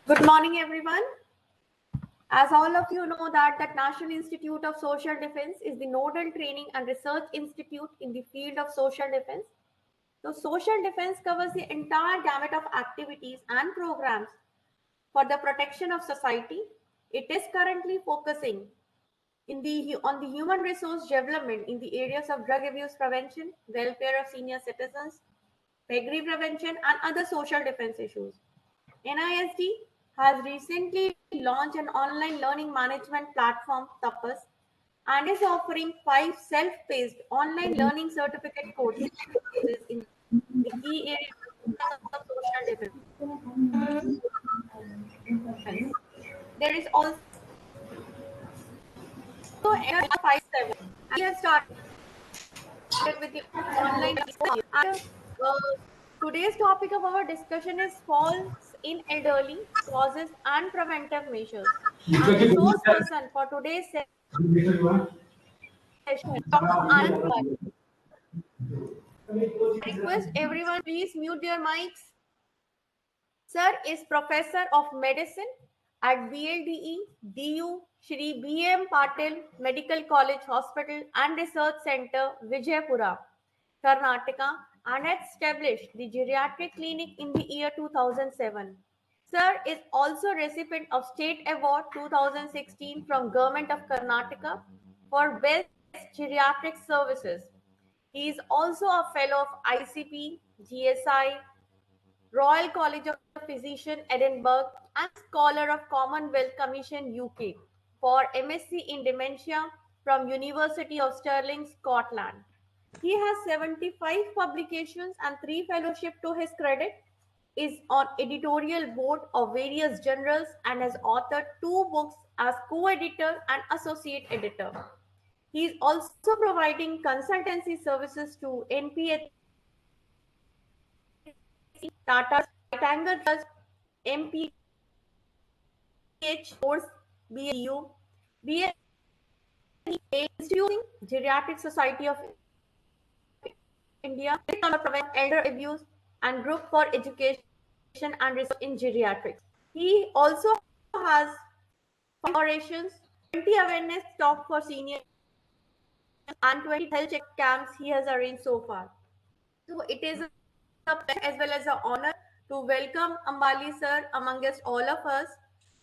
Good morning, everyone. As all of you know that National Institute of Social Defense is the nodal training and research institute in the field of social defense. So social defense covers the entire gamut of activities and programs for the protection of society. It is currently focusing on the human resource development in the areas of drug abuse prevention, welfare of senior citizens, peggy prevention, and other social defense issues. NISD has recently launched an online learning management platform, Tapas, and is offering 5 self-paced online learning certificate courses in the key areas of social defense. There is also NI57. We have started with the online. And, today's topic of our discussion is falls in elderly causes and preventive measures. And the source person for today's session, Dr. Anand Tiwari. I request everyone please mute their mics. Sir is Professor of Medicine at BLDE DU Shri B.M. Patil Medical College Hospital and Research Center, Vijaypura, Karnataka, and had established the geriatric clinic in the year 2007. Sir is also recipient of State Award 2016 from Government of Karnataka for Best Geriatric Services. He is also a fellow of ICP, GSI, Royal College of Physicians, Edinburgh, and Scholar of Commonwealth Commission, UK, for MSc in Dementia from University of Stirling, Scotland. He has 75 publications and 3 fellowships to his credit, is on editorial board of various journals, and has authored 2 books as co-editor and associate editor. He is also providing consultancy services to NPH, Tata, Tangle Trust, MPH, Force, BAU, BA, Institute, Geriatric Society of India, to prevent elder abuse, and Group for Education and Research in Geriatrics. He also has operations, 20 awareness talk for seniors, and 20 health check camps he has arranged so far. So it is a pleasure as well as an honor to welcome Ambali sir amongst all of us.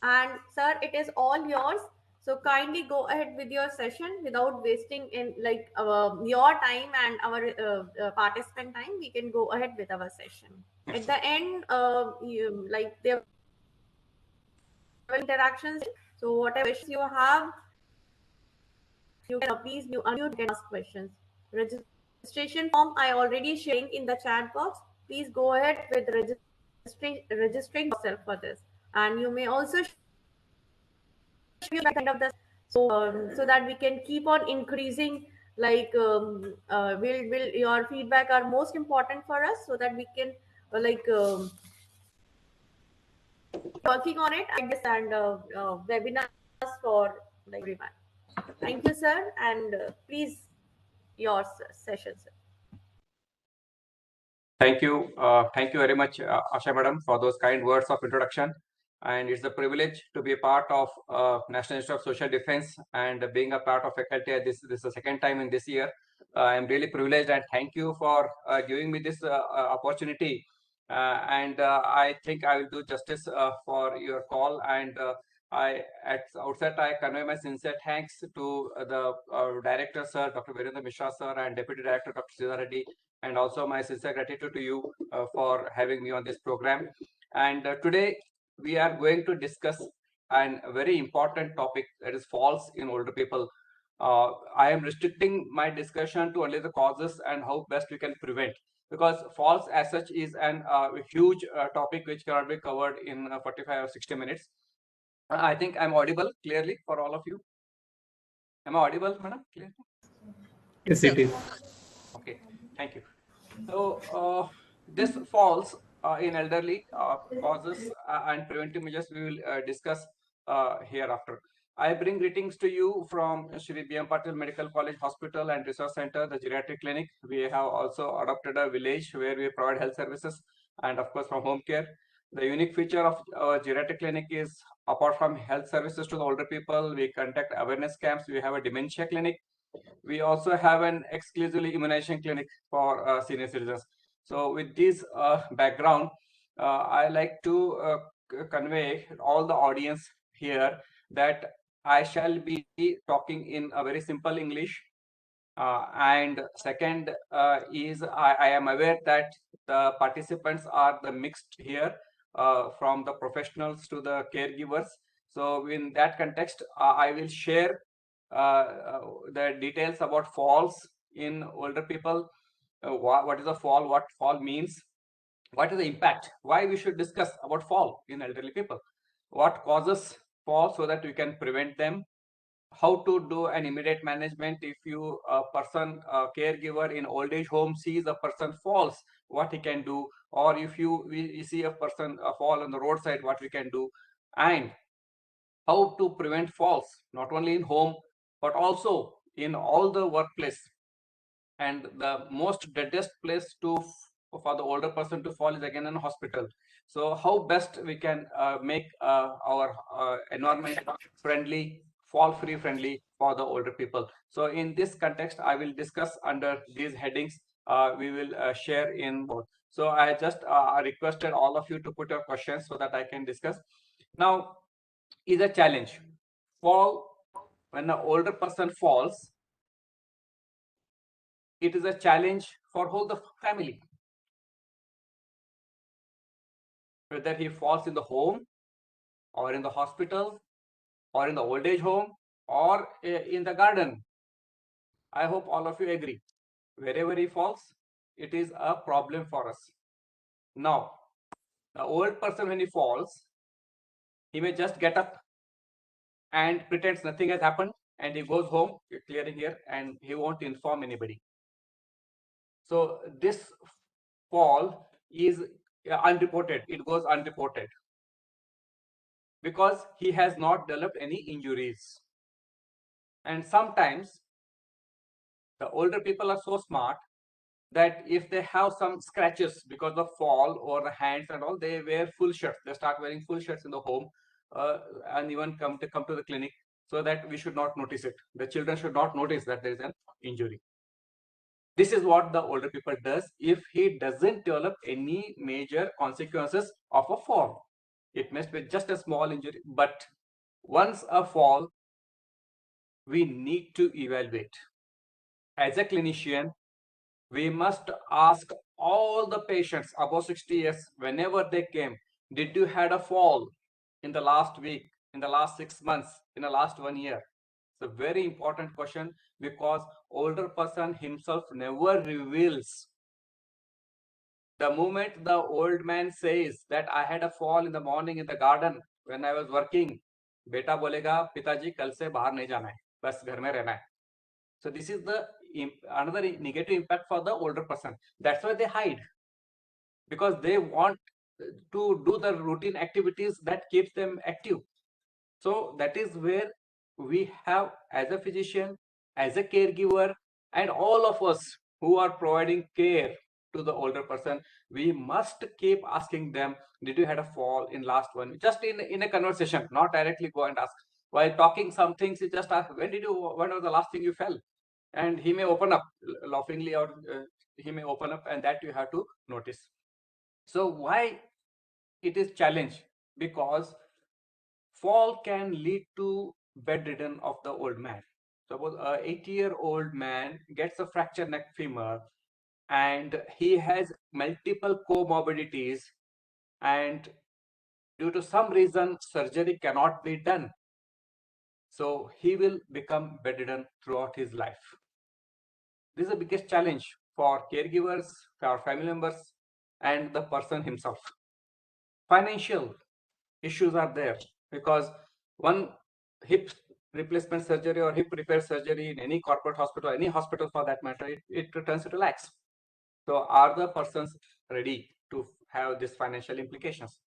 And sir, it is all yours. So kindly go ahead with your session without wasting in your time and our participant time. We can go ahead with our session. At the end, there are interactions. So whatever questions you have, you can please you unmute and ask questions. Registration form I already sharing in the chat box. Please go ahead with registering yourself for this, and you may also share at the end of the so that we can keep on increasing. Will your feedback are most important for us so that we can working on it. I guess and webinars for everyone. Thank you, sir, and please your session, sir. Thank you very much, Asha Madam, for those kind words of introduction. And it's a privilege to be a part of National Institute of Social Defense and being a part of faculty. This is the second time in this year. I am really privileged, and thank you for giving me this opportunity. I think I will do justice for your call. And at outset, I convey my sincere thanks to the Director, Sir, Dr. Virendra Mishra, Sir, and Deputy Director, Dr. Sridhar Reddy, and also my sincere gratitude to you for having me on this program. And today we are going to discuss a very important topic, that is falls in older people. I am restricting my discussion to only the causes and how best we can prevent, because falls as such is a huge topic which cannot be covered in 45 or 60 minutes. I think I'm audible clearly for all of you. Am I audible, madam? Clearly? Yes, it is. Okay, thank you. So this falls in elderly causes and preventive measures we will discuss hereafter. I bring greetings to you from Shri B.M. Patil Medical College Hospital and Research Center, the geriatric clinic. We have also adopted a village where we provide health services, and of course from home care. The unique feature of our geriatric clinic is, apart from health services to the older people, we conduct awareness camps. We have a dementia clinic. We also have an exclusively immunization clinic for senior citizens. So with this background, I like to convey all the audience here that I shall be talking in a very simple English. And second is I am aware that the participants are the mixed here, from the professionals to the caregivers. So in that context, I will share the details about falls in older people. What is a fall? What fall means? What is the impact? Why we should discuss about fall in elderly people? What causes fall so that we can prevent them? How to do an immediate management if you a person, a caregiver in old age home sees a person falls, what he can do, or if we see a person fall on the roadside, what we can do, and how to prevent falls not only in home but also in all the workplace. And the most deadest place to for the older person to fall is again in a hospital. So how best we can make our environment friendly, fall free friendly for the older people. So in this context, I will discuss under these headings. We will share in both. So I just requested all of you to put your questions so that I can discuss. Now is a challenge. Fall, when an older person falls, it is a challenge for whole the family. Whether he falls in the home or in the hospital or in the old age home or in the garden. I hope all of you agree. Wherever he falls, it is a problem for us. Now, the old person, when he falls, he may just get up and pretends nothing has happened and he goes home, clearing here, and he won't inform anybody. So this fall is unreported. It goes unreported because he has not developed any injuries. And sometimes the older people are so smart that if they have some scratches because of fall or hands and all, they wear full shirts. They start wearing full shirts in the home, and even come to the clinic, so that we should not notice it. The children should not notice that there is an injury. This is what the older people does if he doesn't develop any major consequences of a fall. It must be just a small injury, but once a fall, we need to evaluate. As a clinician, we must ask all the patients above 60 years, whenever they came, did you had a fall in the last week, in the last 6 months, in the last 1 year? It's a very important question because older person himself never reveals. The moment the old man says that I had a fall in the morning in the garden when I was working, बेटा बोलेगा पिताजी कल से बाहर नहीं जाना है, बस घर में रहना है. So this is the another negative impact for the older person. That's why they hide, because they want to do the routine activities that keeps them active. So that is where we have, as a physician, as a caregiver, and all of us who are providing care to the older person, we must keep asking them, did you had a fall in last one? Just in a conversation, not directly go and ask. While talking some things, you just ask, when was the last thing you fell? And he may open up laughingly, or he may open up, and that you have to notice. So why it is challenge? Because fall can lead to bedridden of the old man. Suppose a 80-year-old man gets a fractured neck femur and he has multiple comorbidities, and due to some reason surgery cannot be done. So he will become bedridden throughout his life. This is the biggest challenge for caregivers, for family members, and the person himself. Financial issues are there because one hip replacement surgery or hip repair surgery in any corporate hospital, any hospital for that matter, it turns into lakhs. So are the persons ready to have these financial implications?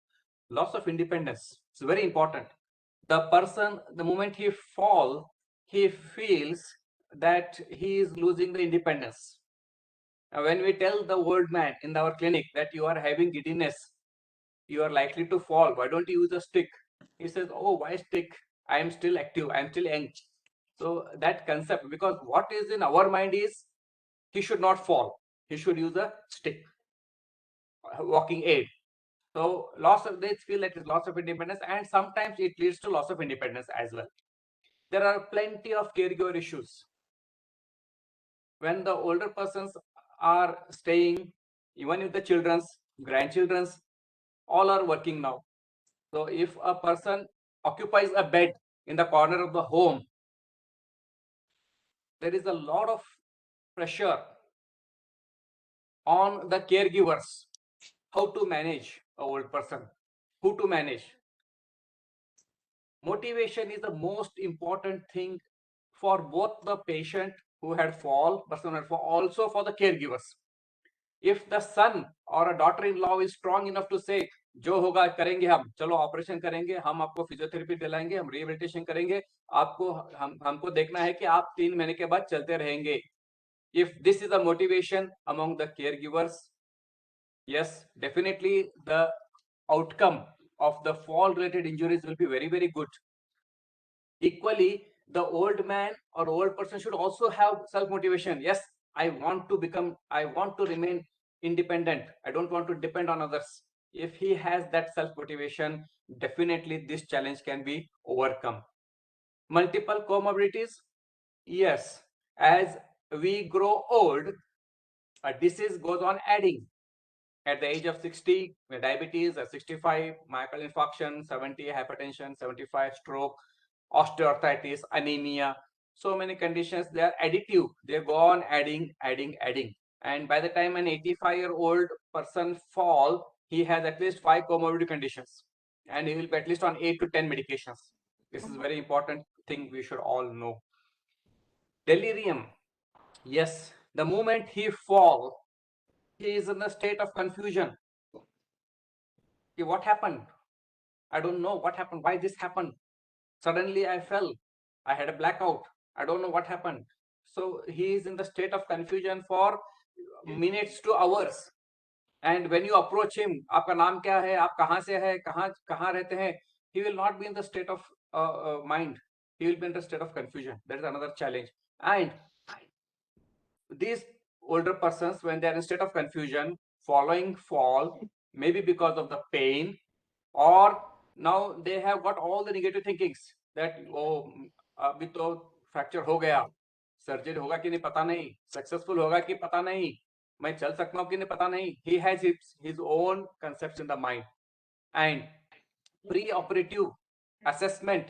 Loss of independence is very important. The person, the moment he fall, he feels that he is losing the independence. When we tell the old man in our clinic that you are having giddiness, you are likely to fall. Why don't you use a stick? He says, oh, why stick? I am still active. I am still young. So that concept, because what is in our mind is he should not fall. He should use a stick, walking aid. So they feel that it's loss of independence, and sometimes it leads to loss of independence as well. There are plenty of caregiver issues. When the older persons are staying, even if the children's, grandchildren's, all are working now. So if a person occupies a bed in the corner of the home, there is a lot of pressure on the caregivers. How to manage a old person, who to manage. Motivation is the most important thing for both the patient who had fall, also for the caregivers. If the son or a daughter-in-law is strong enough to say, जो होगा करेंगे हम, चलो operation करेंगे, हम आपको physiotherapy दिलाएंगे, हम रिहेबिलिटेशन करेंगे, आपको हमको देखना है कि आप 3 महीने के बाद चलते रहेंगे. If this is a motivation among the caregivers, yes, definitely the outcome of the fall-related injuries will be very, very good. Equally, the old man or old person should also have self-motivation. Yes, I want to remain independent. I don't want to depend on others. If he has that self-motivation, definitely this challenge can be overcome. Multiple comorbidities, yes, as we grow old, a disease goes on adding. At the age of 60, diabetes, at 65, myocardial infarction, 70, hypertension, 75, stroke, osteoarthritis, anemia, so many conditions, they are additive. They go on adding. And by the time an 85-year-old person fall, he has at least 5 comorbid conditions, and he will be at least on 8 to 10 medications. This is a very important thing we should all know. Delirium. Yes, the moment he fall, he is in a state of confusion. Okay, what happened? I don't know what happened. Why this happened? Suddenly I fell. I had a blackout. I don't know what happened. So he is in the state of confusion for minutes to hours. And when you approach him, आपका नाम क्या है? आप कहाँ से है? कहाँ रहते हैं? He will not be in the state of mind. He will be in the state of confusion. That is another challenge. And these older persons, when they are in state of confusion, following fall, maybe because of the pain, or now they have got all the negative thinkings that oh अभी तो fracture हो गया, surgery होगा कि नहीं पता नहीं, successful होगा कि पता नहीं, मैं चल सकता हूँ कि नहीं पता नहीं. He has his own concepts in the mind. And pre-operative assessment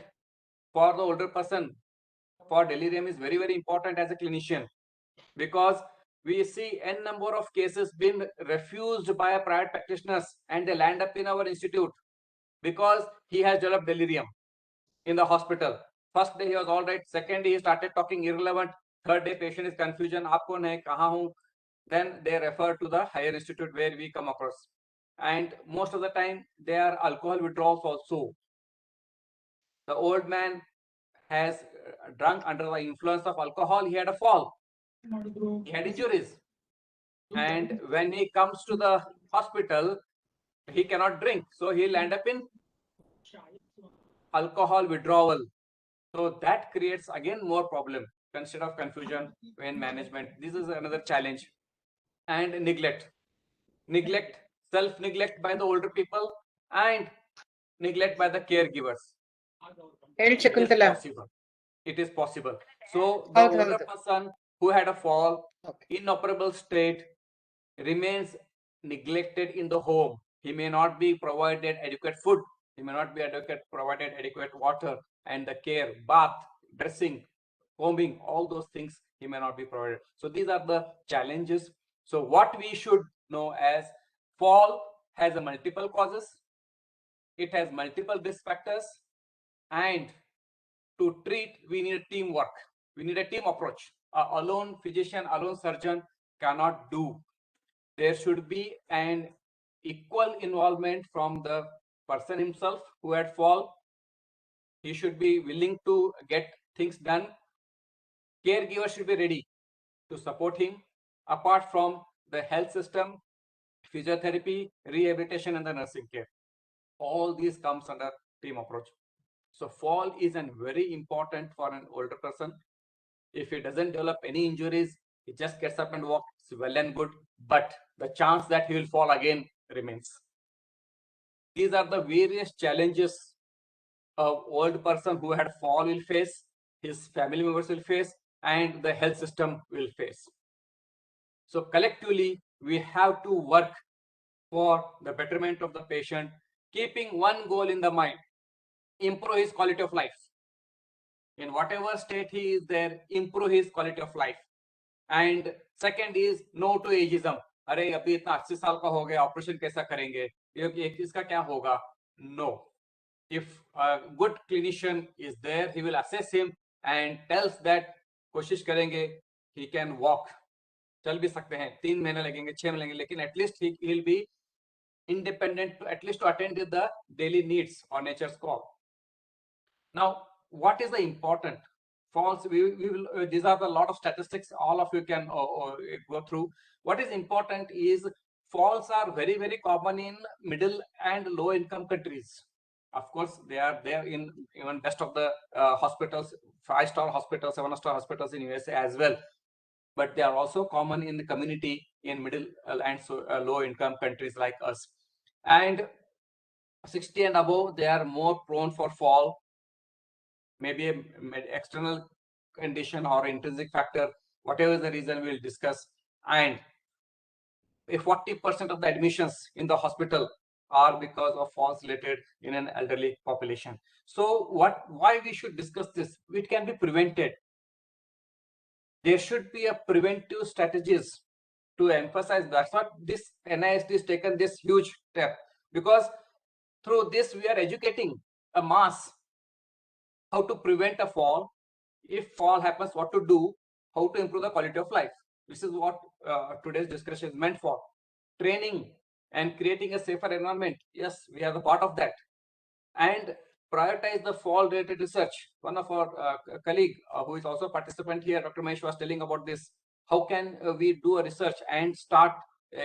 for the older person for delirium is very, very important as a clinician, because we see n number of cases being refused by private practitioners and they land up in our institute because he has developed delirium in the hospital. First day he was all right, second day he started talking irrelevant, third day patient is confusion, aap kaun hai, kahan hu? Then they refer to the higher institute where we come across. And most of the time they are alcohol withdrawals also. The old man has drunk under the influence of alcohol, he had a fall, he had injuries, and when he comes to the hospital he cannot drink, so he'll end up in alcohol withdrawal. So that creates again more problem instead of confusion in management. This is another challenge. And neglect, self-neglect by the older people and neglect by the caregivers. It is possible. So the older person who had a fall, inoperable state, remains neglected in the home. He may not be provided adequate food, he may not be provided adequate water and the care, bath, dressing, combing, all those things he may not be provided. So these are the challenges. So what we should know as fall has a multiple causes, it has multiple risk factors, and to treat we need teamwork, we need a team approach. A alone physician, alone surgeon cannot do. There should be an equal involvement from the person himself who had fall. He should be willing to get things done. Caregiver should be ready to support him, apart from the health system, physiotherapy, rehabilitation, and the nursing care. All these comes under team approach. So fall is very important for an older person. If he doesn't develop any injuries, he just gets up and walks, it's well and good, but the chance that he will fall again remains. These are the various challenges a old person who had fall will face, his family members will face, and the health system will face. So collectively, we have to work for the betterment of the patient, keeping one goal in the mind: improve his quality of life. In whatever state he is there, improve his quality of life. And second is no to ageism. अरे अभी इतना 80 साल का हो गया, operation कैसा करेंगे, ये इसका क्या होगा? No. If a good clinician is there, he will assess him and tells that कोशिश करेंगे he can walk. चल भी सकते हैं, 3 महीने लगेंगे, 6 महीने लगेंगे, लेकिन at least he will be independent, at least to attend to the daily needs or nature's call. Now, what is the important falls? We will these are a lot of statistics. All of you can go through. What is important is falls are very common in middle and low income countries. Of course, they are there in even best of the hospitals, 5-star hospitals, 7-star hospitals in USA as well. But they are also common in the community in middle and low income countries like us. And 60 and above, they are more prone for fall. Maybe an external condition or intrinsic factor, whatever the reason we'll discuss. And if 40% of the admissions in the hospital are because of falls related in an elderly population. So why we should discuss this? It can be prevented. There should be a preventive strategies to emphasize. That's what this NIST has taken this huge step, because through this we are educating a mass how to prevent a fall. If fall happens, what to do, how to improve the quality of life. This is what today's discussion is meant for. Training and creating a safer environment. Yes, we are the part of that. And prioritize the fall related research. One of our colleague who is also a participant here, Dr. Mahesh, was telling about this. How can we do a research and start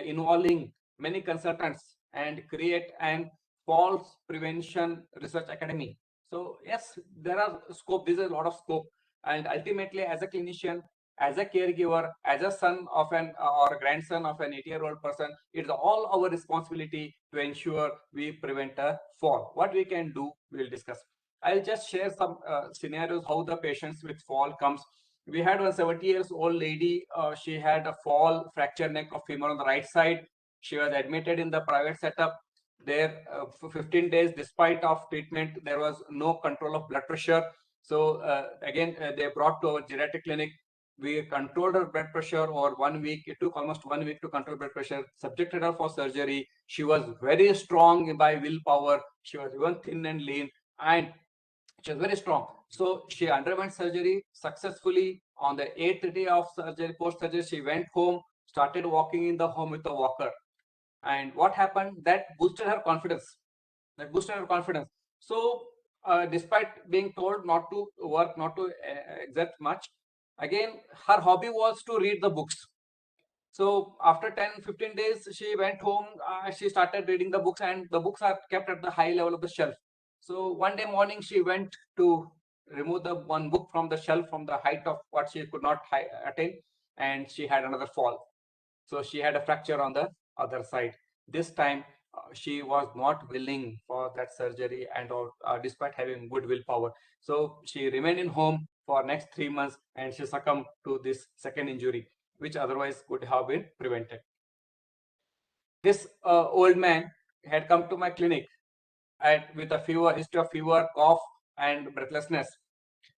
involving many consultants and create an falls prevention research academy? So yes, there are scope. There is a lot of scope. And ultimately, as a clinician, as a caregiver, as a son of an or a grandson of an 80-year-old person, it's all our responsibility to ensure we prevent a fall. What we can do, we'll discuss. I'll just share some scenarios how the patients with fall comes. We had one 70-year-old lady. She had a fall, fracture neck of femur on the right side. She was admitted in the private setup. There for 15 days, despite of treatment, there was no control of blood pressure. So again, they brought to our geriatric clinic. We controlled her blood pressure over 1 week. It took almost 1 week to control blood pressure. Subjected her for surgery. She was very strong by willpower. She was even thin and lean, and she was very strong. So she underwent surgery successfully. On the 8th day of surgery, post-surgery, she went home, started walking in the home with a walker. And what happened? That boosted her confidence. So despite being told not to work, not to exert much, again, her hobby was to read the books. So after 10-15 days, she went home, she started reading the books, and the books are kept at the high level of the shelf. So one day morning, she went to remove the one book from the shelf from the height of what she could not attain, and she had another fall. So she had a fracture on the other side. This time, she was not willing for that surgery, and despite having good willpower. So she remained in home for next 3 months, and she succumbed to this second injury, which otherwise could have been prevented. This old man had come to my clinic with a fever, history of fever, cough, and breathlessness.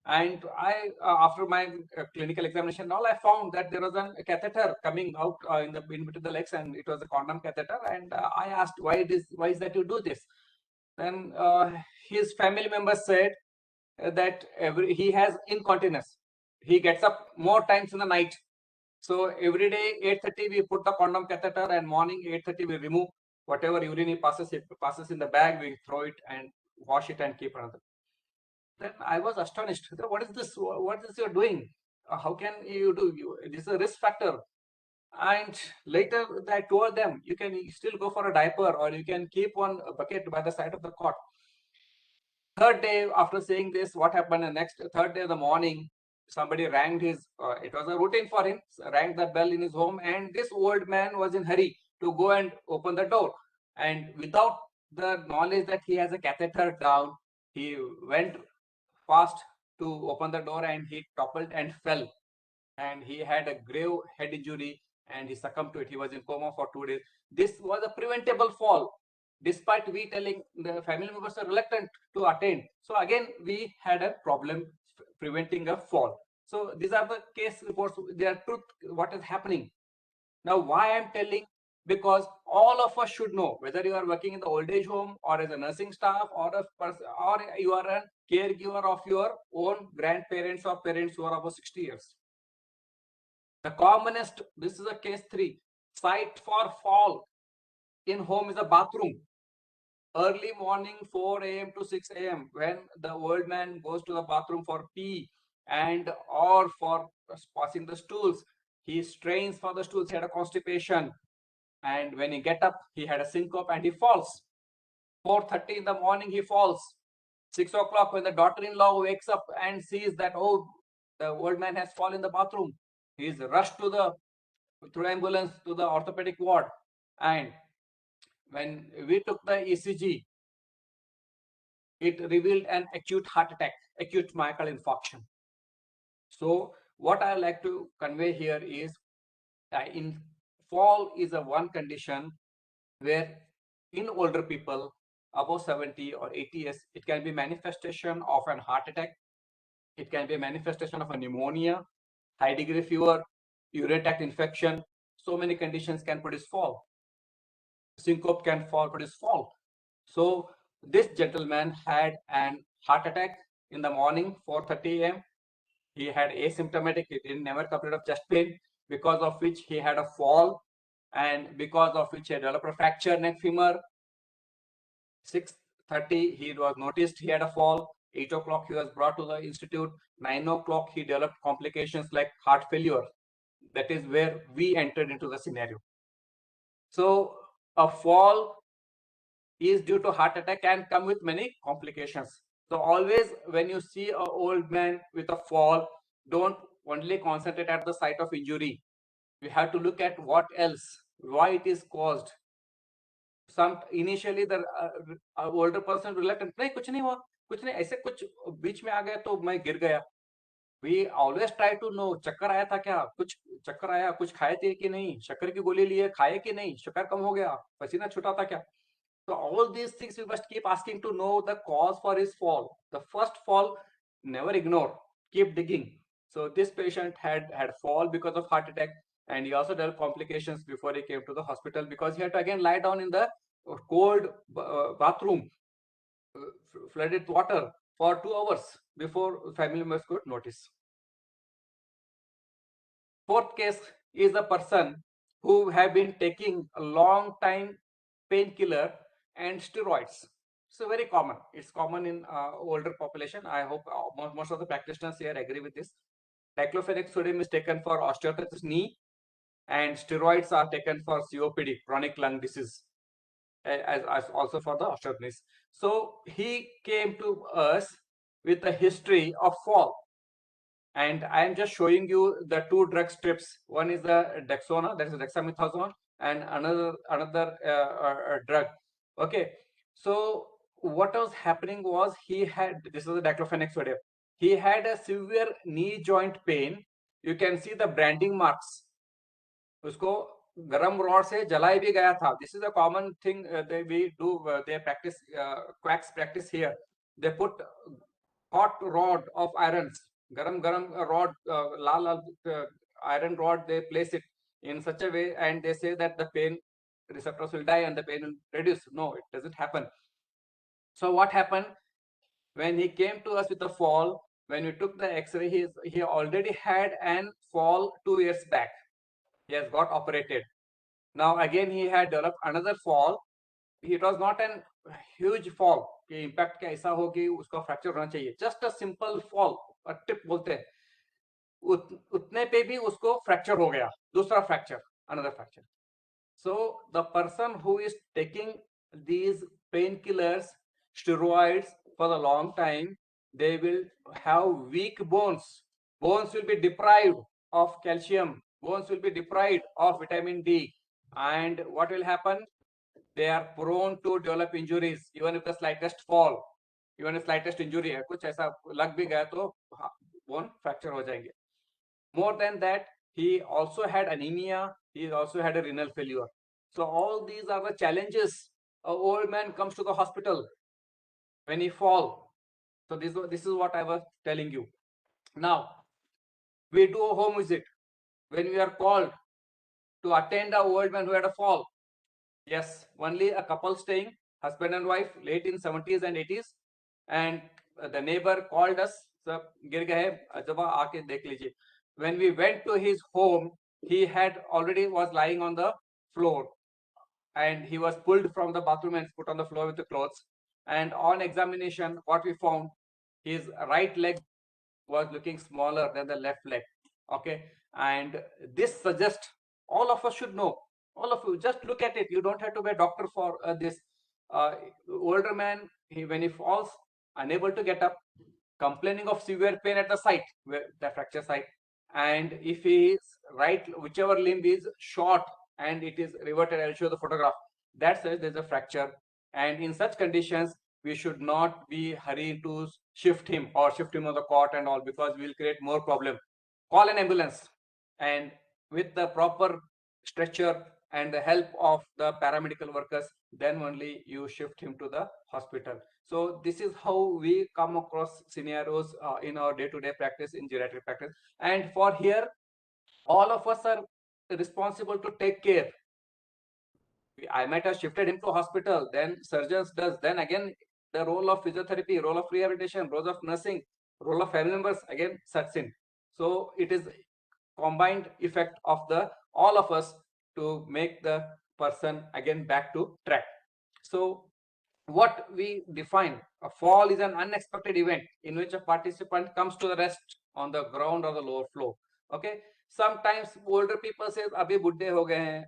And I, after my clinical examination, all I found that there was a catheter coming out in between the legs, and it was a condom catheter. And I asked, why is that you do this? Then his family members said that he has incontinence. He gets up more times in the night. So every day 8:30 we put the condom catheter, and morning 8:30 we remove whatever urine it passes in the bag. We throw it and wash it and keep another. Then I was astonished. What is this? What is this you're doing? How can you do? This is a risk factor. And later I told them, you can still go for a diaper, or you can keep one bucket by the side of the cot. Third day after saying this, what happened? The next third day in the morning, somebody rang his, it was a routine for him, rang the bell in his home, and this old man was in hurry to go and open the door. And without the knowledge that he has a catheter down, he went fast to open the door, and he toppled and fell. And he had a grave head injury, and he succumbed to it. He was in coma for 2 days. This was a preventable fall. Despite we telling, the family members are reluctant to attend. So again, we had a problem preventing a fall. So these are the case reports. They are truth, what is happening. Now, why I'm telling? Because all of us should know, whether you are working in the old age home, or as a nursing staff, or or you are a caregiver of your own grandparents or parents who are above 60 years. The commonest, this is a case 3, site for fall in home is a bathroom. Early morning, 4 a.m. to 6 a.m., when the old man goes to the bathroom for pee and or for passing the stools, he strains for the stools, he had a constipation, and when he get up, he had a syncope and he falls. 4:30 in the morning, he falls. 6 o'clock, when the daughter-in-law wakes up and sees that, oh, the old man has fallen in the bathroom, he is rushed through ambulance to the orthopedic ward. And when we took the ECG, it revealed an acute heart attack, acute myocardial infarction. So what I like to convey here is, in fall is a one condition where in older people above 70 or 80 years, it can be manifestation of an heart attack, it can be a manifestation of a pneumonia, high degree fever, urinary tract infection. So many conditions can produce fall. Syncope can produce fall. So this gentleman had an heart attack in the morning, 4:30 a.m. He had asymptomatic, he didn't never complain of chest pain, because of which he had a fall, and because of which he developed a fracture neck femur. 6:30 he was noticed he had a fall. 8 o'clock he was brought to the institute. 9 o'clock he developed complications like heart failure. That is where we entered into the scenario. So a fall is due to heart attack and come with many complications. So always when you see an old man with a fall, don't only concentrate at the site of injury. You have to look at what else, why it is caused. Some initially the older person reluctant, नहीं कुछ नहीं हुआ, कुछ नहीं, ऐसे कुछ बीच में आ गया तो मैं गिर गया. We always try to know, चक्कर आया था क्या, कुछ चक्कर आया, कुछ खाए थे कि नहीं, शक्कर की गोली लिए, खाए कि नहीं, शक्कर कम हो गया, पसीना छूटा था क्या. So all these things we must keep asking to know the cause for his fall. The first fall, never ignore, keep digging. So this patient had fall because of heart attack, and he also developed complications before he came to the hospital, because he had to again lie down in the cold bathroom, flooded water for 2 hours before family members could notice. Fourth case is a person who have been taking a long time painkiller and steroids. So very common. It's common in older population. I hope most of the practitioners here agree with this. Diclofenac sodium is taken for osteoarthritis knee, and steroids are taken for COPD, chronic lung disease, as also for the osteoarthritis. So he came to us with a history of fall. And I am just showing you the 2 drug strips. One is the Dexona, that is dexamethasone, and another drug. Okay, so what was happening was, he had, this is the diclofenac sodium, he had a severe knee joint pain. You can see the branding marks. उसको गरम rod से जलाया भी गया था. This is a common thing we do. They practice, quacks practice here. They put hot rod of irons, garam rod, lal iron rod, they place it in such a way, and they say that the pain receptors will die and the pain will reduce. No, it doesn't happen. So what happened when he came to us with a fall? When we took the x-ray, he already had an fall 2 years back. He has got operated. Now again he had developed another fall. It was not an huge fall कि impact क्या ऐसा हो कि उसका fracture होना चाहिए. Just a simple fall, a tip बोलते हैं. उतने पे भी उसको fracture हो गया, दूसरा fracture. another fracture. So the person who is taking these painkillers, steroids for a long time, they will have weak bones. Bones will be deprived of calcium. Bones will be deprived of vitamin D. And what will happen? They are prone to develop injuries, even if the slightest fall, even if slightest injury है, कुछ ऐसा लग भी गया तो bone fracture हो जाएंगे. More than that, he also had anemia. He also had a renal failure. So all these are the challenges. An old man comes to the hospital when he fall. So this is what I was telling you. Now we do a home visit when we are called to attend a old man who had a fall. Yes, only a couple staying, husband and wife, late in 70s and 80s, and the neighbor called us. सब गिर गए, जब आके देख लीजिए. When we went to his home, he had already was lying on the floor, and he was pulled from the bathroom and put on the floor with the clothes. And on examination, what we found, his right leg was looking smaller than the left leg. Okay, and this suggests all of us should know. All of you, just look at it. You don't have to be a doctor for this. Older man, when he falls, unable to get up, complaining of severe pain at the site, where the fracture site, and if his right, whichever limb is short and it is reverted, I'll show the photograph. That says there's a fracture, and in such conditions, we should not be hurried to shift him or shift him on the cot and all, because we'll create more problem. Call an ambulance, and with the proper stretcher and the help of the paramedical workers, then only you shift him to the hospital. So this is how we come across scenarios in our day-to-day practice in geriatric practice. And for here, all of us are responsible to take care. I might have shifted him to hospital, then surgeons does, then again the role of physiotherapy, role of rehabilitation, role of nursing, role of family members again sets in. So it is combined effect of the all of us to make the person again back to track. So what we define, a fall is an unexpected event in which a participant comes to the rest on the ground or the lower floor. Okay, sometimes older people say abhi buddhe ho gaye hain,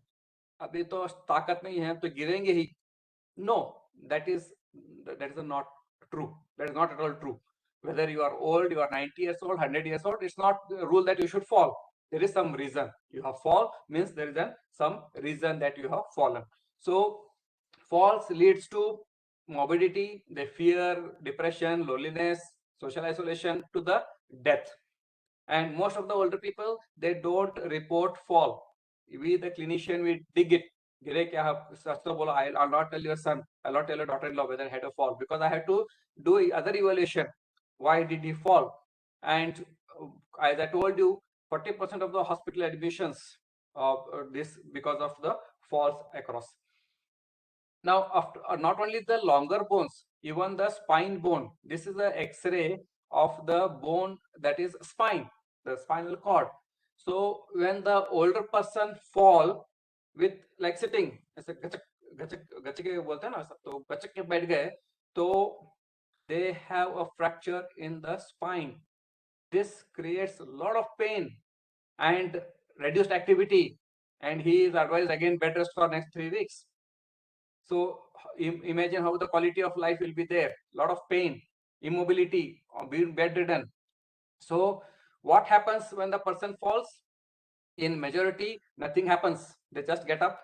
abhi to ताकत नहीं है तो गिरेंगे ही. No, that is not true. That is not at all true. Whether you are old, you are 90 years old, 100 years old, it's not the rule that you should fall. There is some reason you have fall, means there is some reason that you have fallen. So falls leads to morbidity, they fear, depression, loneliness, social isolation, to the death. And most of the older people, they don't report fall. We, the clinician, we dig it. I'll not tell your son, I'll not tell your daughter-in-law whether he had a fall, because I had to do other evaluation. Why did he fall? And as I told you, 40% of the hospital admissions of this because of the falls across. Now, after, not only the longer bones, even the spine bone. This is the X-ray of the bone that is spine, the spinal cord. So when the older person fall with like sitting, ऐसे गचक के बोलते हैं ना, तो गचक के बैठ गए, तो they have a fracture in the spine. This creates a lot of pain and reduced activity, and he is advised again bed rest for next 3 weeks. So imagine how the quality of life will be there. A lot of pain, immobility, being bedridden. So what happens when the person falls? In majority, nothing happens. They just get up.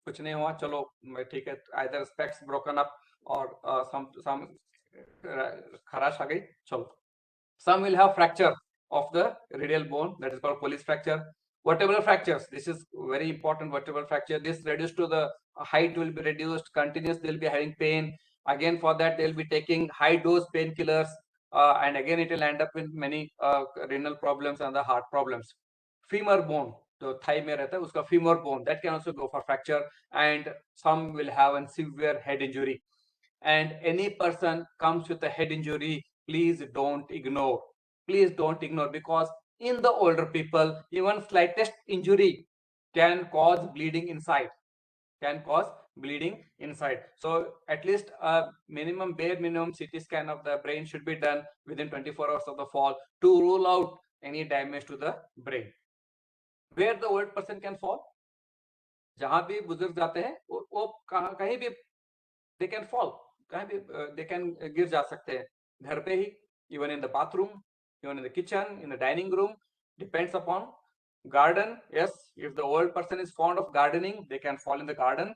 कुछ नहीं हुआ, चलो ठीक है. Either specs broken up or some खराश आ गई, चलो. Some will have fracture of the radial bone, that is called Colles fracture. Vertebral fractures, this is very important. Vertebral fracture, this reduced to the height will be reduced, continuous, they'll be having pain. Again, for that they'll be taking high dose painkillers, and again it will end up in many renal problems and the heart problems. Femur bone, the thigh mein rehta hai, uska femur bone, that can also go for fracture, and some will have a severe head injury. And any person comes with a head injury, please don't ignore. Please don't ignore, because in the older people, even slightest injury can cause bleeding inside. So at least a bare minimum CT scan of the brain should be done within 24 hours of the fall to rule out any damage to the brain. Where the old person can fall? जहां भी बुजुर्ग जाते हैं वो कहीं भी they can fall, कहीं भी दे कैन गिर जा सकते हैं, घर पे ही, even in the bathroom, even in the kitchen, in the dining room, depends upon garden. Yes, if the old person is fond of gardening, they can fall in the garden.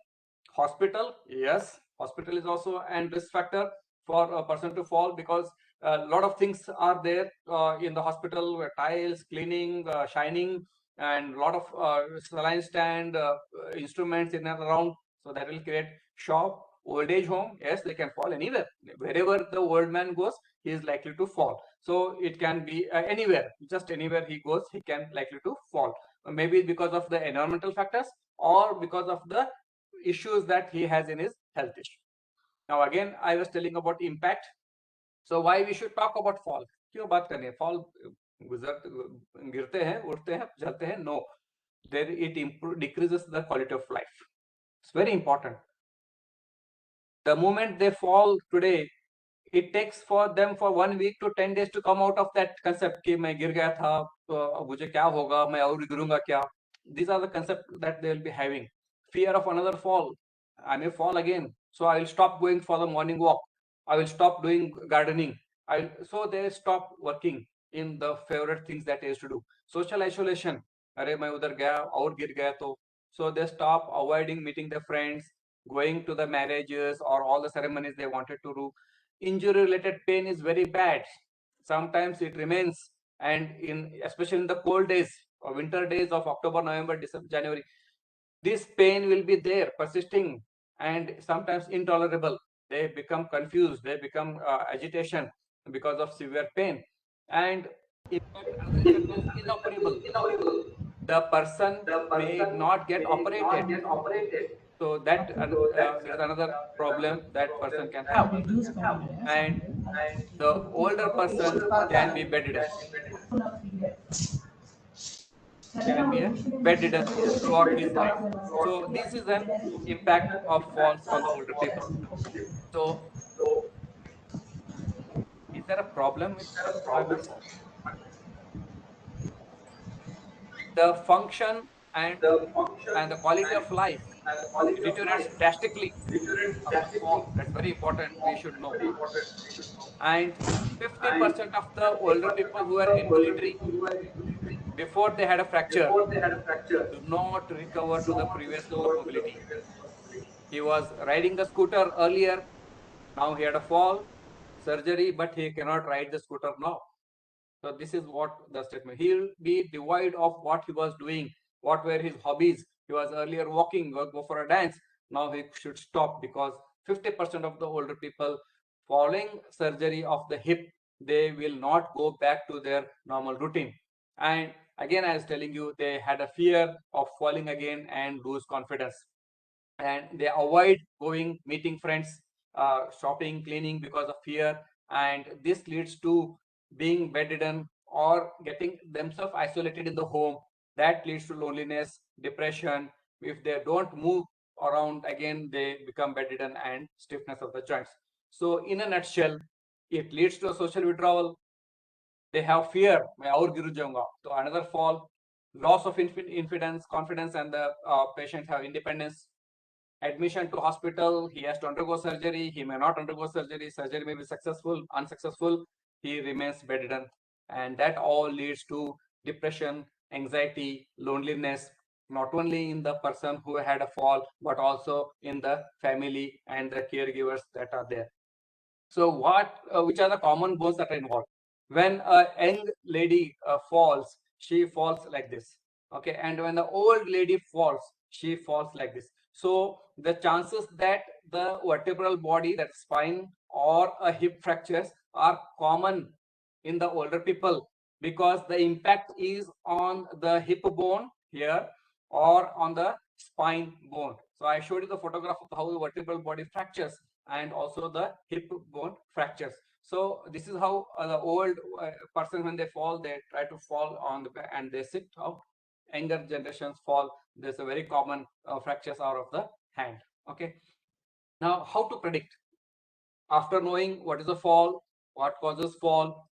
Hospital, yes, hospital is also an risk factor for a person to fall, because a lot of things are there in the hospital, tiles, cleaning, shining, and a lot of saline stand, instruments in and around, so that will create shock. Old age home, yes, they can fall anywhere, wherever the old man goes, he is likely to fall. So it can be anywhere, just anywhere he goes, he can likely to fall, maybe because of the environmental factors or because of the issues that he has in his health issue. Now again, I was telling about impact. So why we should talk about fall? क्यों बात करनी है? Fall, गिरते हैं, उठते हैं, चलते हैं? No, there it decreases the quality of life. It's very important. The moment they fall today, it takes for them for 1 week to 10 days to come out of that concept कि मैं गिर गया था, तो अब मुझे क्या होगा, मैं और गिरूंगा क्या? These are the concepts that they will be having. Fear of another fall. I may fall again, so I will stop going for the morning walk. I will stop doing gardening. So they stop working in the favorite things that they used to do. Social isolation. अरे मैं उधर गया और गिर गया तो. So they stop avoiding meeting their friends, going to the marriages or all the ceremonies they wanted to do. Injury related pain is very bad. Sometimes it remains, and especially in the cold days or winter days of October, November, December, January, this pain will be there, persisting, and sometimes intolerable. They become confused, they become agitation because of severe pain, and another effect is inoperable. The person may not get operated. So that there is another problem that person can have. And the older person can be bedridden, throughout his life. So this is an impact of falls on the older people. So is there a problem with my voice? The function and the quality of life deteriorates drastically after fall. That's very important, we should know. And 50% of the older people who are in military before they had a fracture do not recover to the previous level of mobility. He was riding the scooter earlier, now he had a fall, surgery, but he cannot ride the scooter now. So this is what the statement. He will be devoid of what he was doing, what were his hobbies. He was earlier walking or go for a dance. Now he should stop, because 50% of the older people following surgery of the hip, they will not go back to their normal routine. And again, I was telling you, they had a fear of falling again and lose confidence. And they avoid going, meeting friends, shopping, cleaning because of fear. And this leads to being bedridden or getting themselves isolated in the home. That leads to loneliness, depression. If they don't move around, again, they become bedridden and stiffness of the joints. So in a nutshell, it leads to a social withdrawal. They have fear, मैं और गिर जाऊंगा. So another fall, loss of confidence, and the patient have independence. Admission to hospital, he has to undergo surgery, he may not undergo surgery, surgery may be successful, unsuccessful, he remains bedridden. And that all leads to depression, anxiety, loneliness, not only in the person who had a fall, but also in the family and the caregivers that are there. So which are the common bones that are involved? When a young lady falls, she falls like this. Okay, and when the old lady falls, she falls like this. So the chances that the vertebral body, that spine or a hip fractures, are common in the older people, because the impact is on the hip bone here or on the spine bone. So I showed you the photograph of how the vertebral body fractures and also the hip bone fractures. So this is how the old person, when they fall, they try to fall on the back and they sit. How younger generations fall, there's a very common fractures out of the hand. Okay. Now, how to predict? After knowing what is a fall, what causes fall,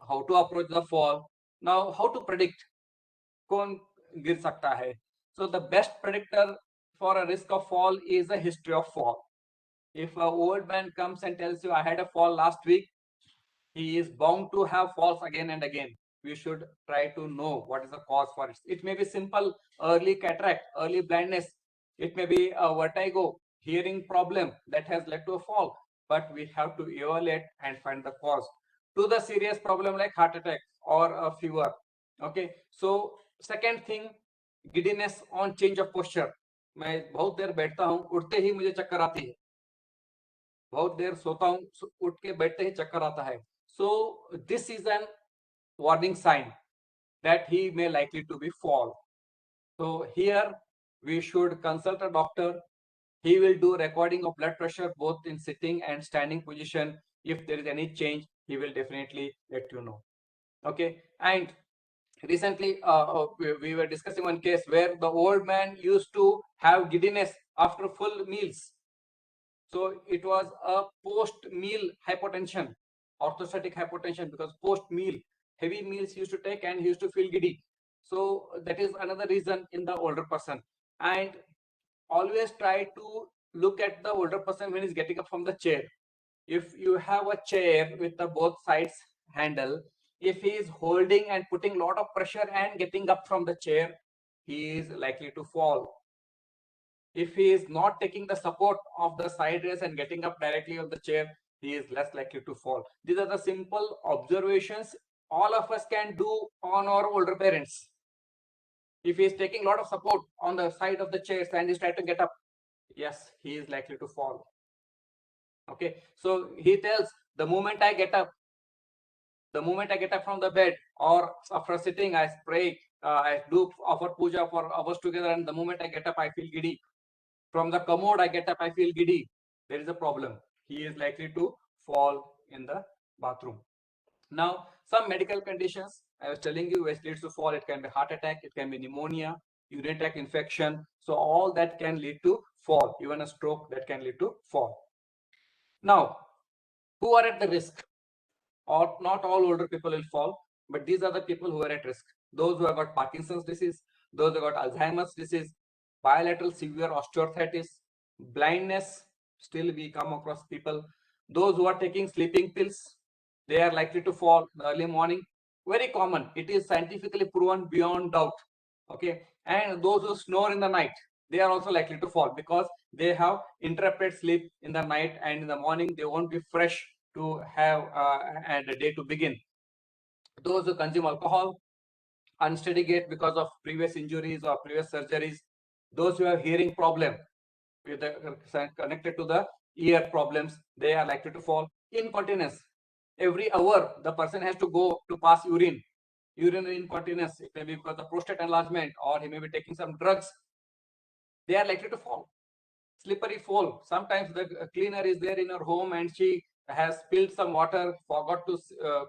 how to approach the fall. Now, how to predict? कौन गिर सकता है? So the best predictor for a risk of fall is a history of fall. If an old man comes and tells you, I had a fall last week, he is bound to have falls again and again. We should try to know what is the cause for it. It may be simple early cataract, early blindness. It may be a vertigo, hearing problem that has led to a fall. But we have to evaluate and find the cause to the serious problem like heart attack or a fever. Okay. So second thing, giddiness on change of posture. मैं बहुत देर बैठता हूँ, उठते ही मुझे चक्कर आती है, बहुत देर सोता हूँ, उठ के बैठते ही चक्कर आता है. So this is an warning sign that he may likely to be fall. So here we should consult a doctor. He will do recording of blood pressure both in sitting and standing position. If there is any change, he will definitely let you know. Okay. And recently we were discussing one case where the old man used to have giddiness after full meals. So it was a post-meal hypotension, orthostatic hypotension, because post-meal heavy meals he used to take and he used to feel giddy. So that is another reason in the older person. And always try to look at the older person when he's getting up from the chair. If you have a chair with the both sides handle, if he is holding and putting a lot of pressure and getting up from the chair, he is likely to fall. If he is not taking the support of the side rails and getting up directly on the chair, he is less likely to fall. These are the simple observations all of us can do on our older parents. If he is taking a lot of support on the side of the chairs and is trying to get up, yes, he is likely to fall. Okay, so he tells, the moment I get up from the bed or after sitting, I pray, I do offer puja for hours together, and the moment I get up, I feel giddy. From the commode, I get up, I feel giddy. There is a problem. He is likely to fall in the bathroom. Now, some medical conditions, I was telling you, which leads to fall. It can be heart attack, it can be pneumonia, urinary tract infection. So all that can lead to fall, even a stroke that can lead to fall. Now, who are at the risk? Or not all older people will fall, but these are the people who are at risk. Those who have got Parkinson's disease, those who have got Alzheimer's disease, bilateral severe osteoarthritis, blindness, still we come across people. Those who are taking sleeping pills, they are likely to fall in the early morning. Very common. It is scientifically proven beyond doubt. Okay. And those who snore in the night, they are also likely to fall because they have interrupted sleep in the night, and in the morning they won't be fresh to have and a day to begin. Those who consume alcohol, unsteady gait because of previous injuries or previous surgeries, those who have hearing problem with connected to the ear problems, they are likely to fall. Incontinence, every hour the person has to go to pass urinary incontinence. It may be because of prostate enlargement, or he may be taking some drugs. They are likely to fall. Slippery fall. Sometimes the cleaner is there in her home and she has spilled some water, forgot to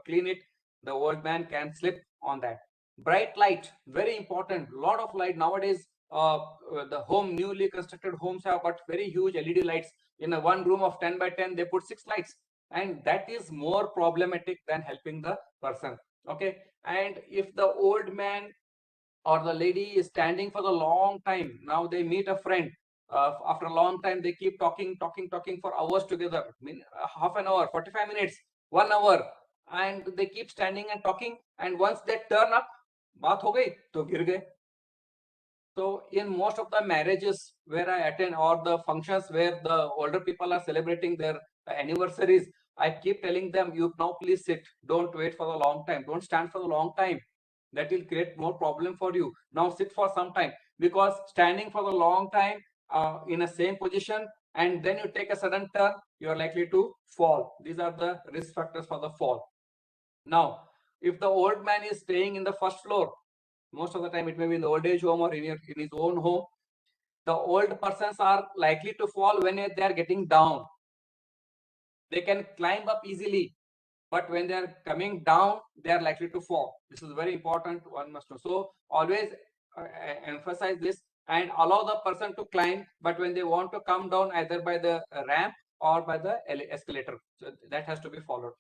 clean it. The old man can slip on that. Bright light, very important. Lot of light nowadays. The newly constructed homes have got very huge LED lights. In a one room of 10 by 10, they put 6 lights, and that is more problematic than helping the person. Okay, and if the old man or the lady is standing for the long time, now they meet a friend, after a long time they keep talking for hours together, half an hour, 45 minutes, 1 hour, and they keep standing and talking, and once they turn up, baat ho gayi to gir gaye. So in most of the marriages where I attend, or the functions where the older people are celebrating their anniversaries, I keep telling them, you now please sit, don't wait for a long time, don't stand for a long time, that will create more problem for you. Now sit for some time, because standing for a long time in a same position and then you take a sudden turn, you are likely to fall. These are the risk factors for the fall. Now, if the old man is staying in the first floor, most of the time it may be in the old age home or in his own home, the old persons are likely to fall when they are getting down. They can climb up easily, but when they are coming down, they are likely to fall. This is very important, one must know. So always emphasize this and allow the person to climb, but when they want to come down, either by the ramp or by the escalator, so that has to be followed.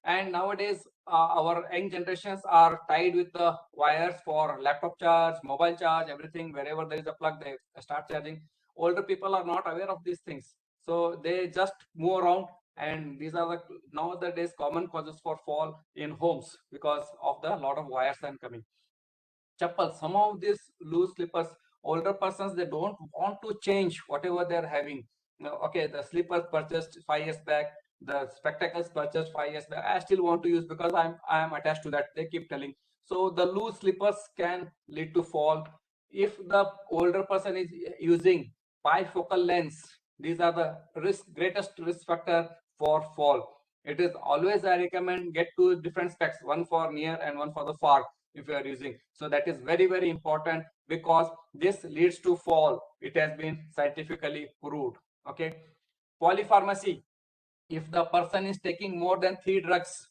And nowadays our young generations are tied with the wires for laptop charge, mobile charge, everything. Wherever there is a plug, they start charging. older people are not aware of these things. So they just move around, and these are the nowadays common causes for fall in homes because of the lot of wires and coming. Chappal, some of these loose slippers, older persons, they don't want to change whatever they're having. Okay, the slippers purchased 5 years back, the spectacles purchased 5 years back, I still want to use because I am attached to that, they keep telling. So the loose slippers can lead to fall. If the older person is using bifocal lens, these are the greatest risk factor for fall. It is always, I recommend, get two different specs, one for near and one for the far if you are using. So that is very, very important because this leads to fall. It has been scientifically proved. Okay. Polypharmacy. If the person is taking more than 3 drugs,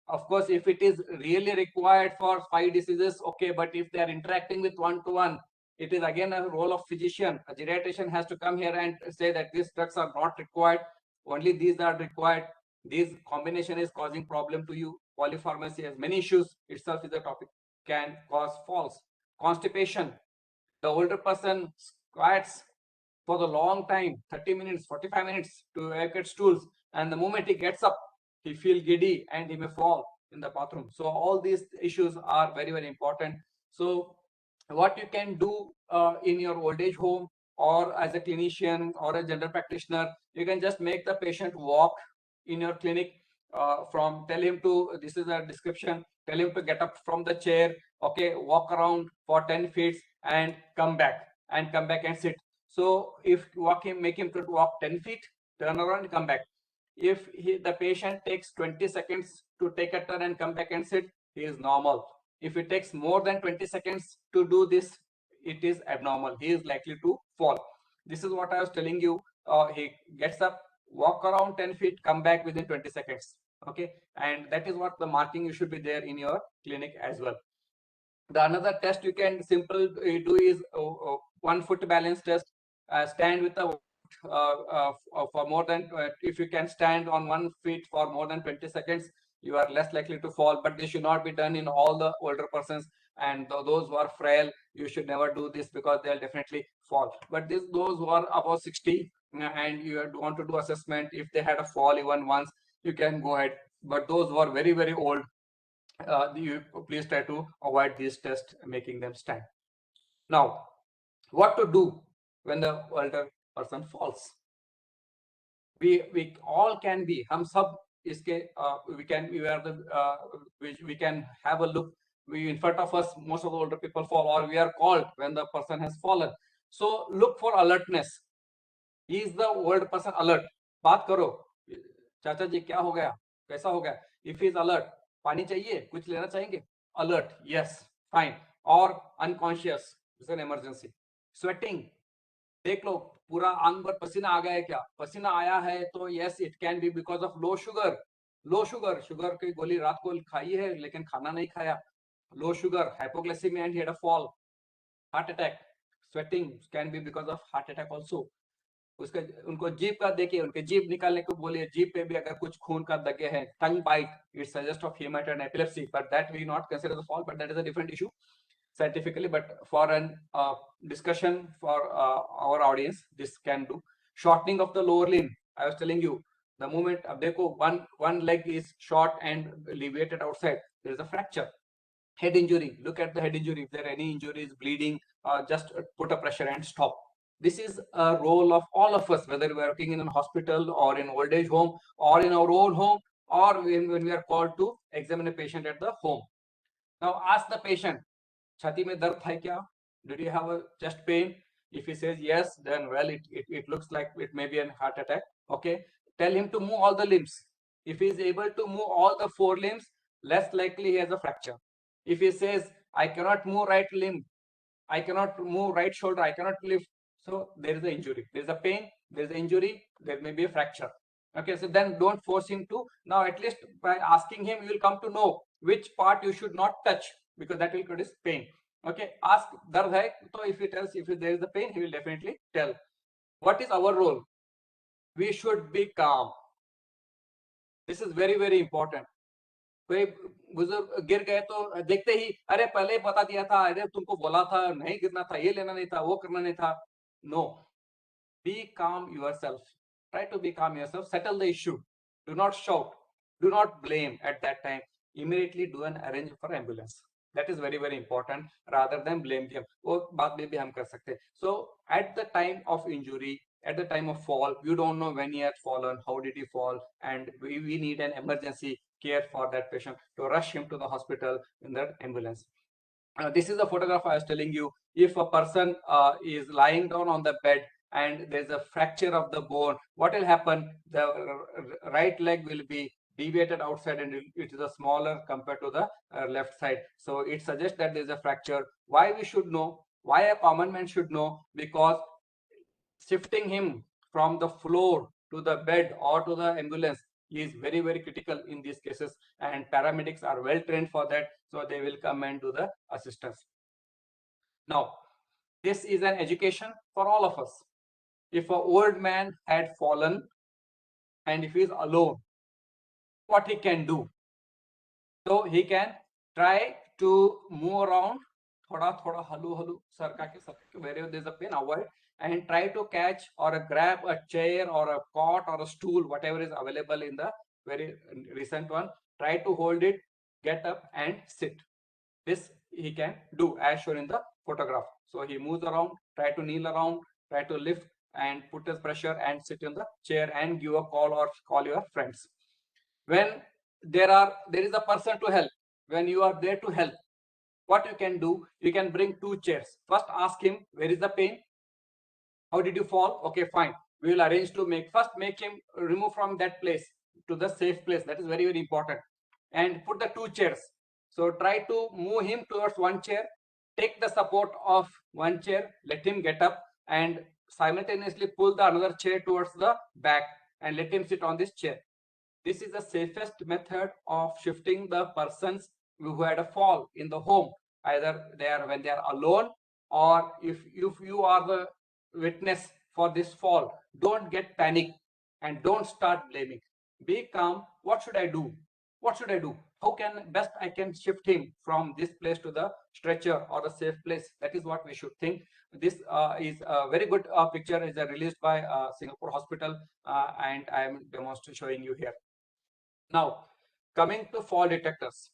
of course, if it is really required for 5 diseases, okay, but if they are interacting with one-to-one, it is again a role of physician. A geriatrician has to come here and say that these drugs are not required, only these are required. This combination is causing problem to you. Polypharmacy has many issues, itself is a topic, can cause falls. Constipation. The older person squats for the long time, 30 minutes, 45 minutes to evacuate stools, and the moment he gets up, he feel giddy and he may fall in the bathroom. So all these issues are very, very important. So what you can do in your old age home or as a clinician or a general practitioner, you can just make the patient walk in your clinic. Tell him to, this is a description, tell him to get up from the chair, okay, walk around for 10 feet and come back and sit. So if make him to walk 10 feet, turn around and come back. If the patient takes 20 seconds to take a turn and come back and sit, he is normal. If it takes more than 20 seconds to do this, it is abnormal. He is likely to fall. This is what I was telling you. He gets up, walk around 10 feet, come back within 20 seconds. Okay. And that is what the marking you should be there in your clinic as well. The another test you can simple do is 1 foot balance test. Stand with a for more than if you can stand on 1 feet for more than 20 seconds, you are less likely to fall. But this should not be done in all the older persons, and those who are frail, you should never do this because they'll definitely fall. But those who are above 60 and you want to do assessment, if they had a fall even once, you can go ahead. But those who are very, very old, you please try to avoid these tests, making them stand. Now, what to do when the older person falls? We all can be, hum sab iske we can have a look. In front of us, most of the older people fall, or we are called when the person has fallen. So look for alertness. Is the old person alert? बात करो, चाचा जी क्या हो गया, कैसा हो गया? If he is alert, पानी चाहिए, कुछ लेना चाहेंगे? Alert, yes, fine. Or unconscious, it's an emergency. Sweating, देख लो पूरा अंग पर पसीना आ गया है क्या? पसीना आया है तो yes, it can be because of low sugar. Low sugar, sugar की गोली रात को खाई है लेकिन खाना नहीं खाया. Low sugar, hypoglycemia and he had a fall. Heart attack, sweating can be because of heart attack also. उसका उनको जीभ का देखिए, उनके जीभ निकालने को बोलिए, जीभ पे भी अगर कुछ खून का दगे है, tongue bite, it suggest of haematite and epilepsy, but that we not consider the fall, but that is a different issue scientifically. But for an discussion for our audience, this can do. Shortening of the lower limb, I was telling you, the moment ab dekho, one leg is short and elevated outside, there is a fracture. Head injury, look at the head injury. If there are any injuries, bleeding, just put a pressure and stop. This is a role of all of us, whether we are working in a hospital or in old age home or in our own home, or when we are called to examine a patient at the home. Now ask the patient, छाती में दर्द है क्या? Did you have a chest pain? If he says yes, then well, it looks like it may be a heart attack. Okay, tell him to move all the limbs. If he is able to move all the 4 limbs, less likely he has a fracture. If he says I cannot move right limb, I cannot move right shoulder, I cannot lift, so there is an injury, there is a pain, there is an injury, there may be a fracture. Okay, so then don't force him to. Now at least by asking him, you will come to know which part you should not touch, because that will produce pain. Okay, ask dard hai, so if he tells, if there is a pain, he will definitely tell. What is our role? We should be calm. This is very, very important. कोई बुजुर्ग गिर गए तो देखते ही अरे पहले ही बता दिया था, अरे तुमको बोला था नहीं गिरना था, ये लेना नहीं था, वो करना नहीं था. No, be calm yourself. Try to be calm yourself. Settle the issue. Do not shout. Do not blame at that time. Immediately do an arrange for ambulance. That is very, very important rather than blame them. वो बात में भी हम कर सकते हैं. So at the time of injury, at the time of fall, you don't know when he had fallen, how did he fall, and we need an emergency care for that patient to rush him to the hospital in that ambulance. This is the photograph I was telling you. If a person is lying down on the bed and there's a fracture of the bone, what will happen? The right leg will be deviated outside and it is a smaller compared to the left side. So it suggests that there's a fracture. Why we should know? Why a common man should know? Because shifting him from the floor to the bed or to the ambulance is very, very critical in these cases, and paramedics are well trained for that, so they will come and do the assistance. Now, this is an education for all of us. If an old man had fallen and if he is alone, what he can do? So he can try to move around, thoda halu sarka ke wherever there's a pain, avoid, and try to catch or grab a chair or a cot or a stool, whatever is available in the very recent one. Try to hold it, get up and sit. This he can do as shown in the photograph. So he moves around, try to kneel around, try to lift and put his pressure and sit in the chair and give a call or call your friends. When there is a person to help, when you are there to help, what you can do, you can bring 2 chairs. First ask him, where is the pain? How did you fall? Okay, fine. We will arrange to make him remove from that place to the safe place. That is very, very important. And put the 2 chairs. So try to move him towards one chair, take the support of one chair, let him get up and simultaneously pull the another chair towards the back and let him sit on this chair. This is the safest method of shifting the persons who had a fall in the home, either when they are alone or if you are the witness for this fall. Don't get panic and don't start blaming. Be calm. What should I do? What should I do? How can best I can shift him from this place to the stretcher or the safe place? That is what we should think. This is a very good picture is released by Singapore Hospital and I am showing you here. Now, coming to fall detectors,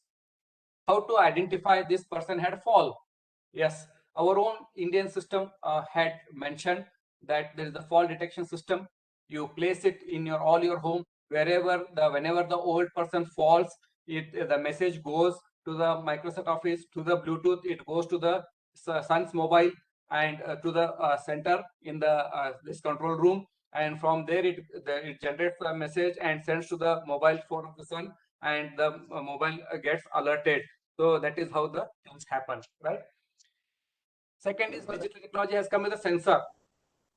how to identify this person had fall? Yes, our own Indian system had mentioned that there is a fall detection system. You place it in all your home, whenever the old person falls, the message goes to the Microsoft Office, to the Bluetooth, it goes to the son's mobile and to the center in the this control room, and from there it generates a message and sends to the mobile phone of the son, and the mobile gets alerted. So that is how the things happen, right? Second is digital technology has come with a sensor.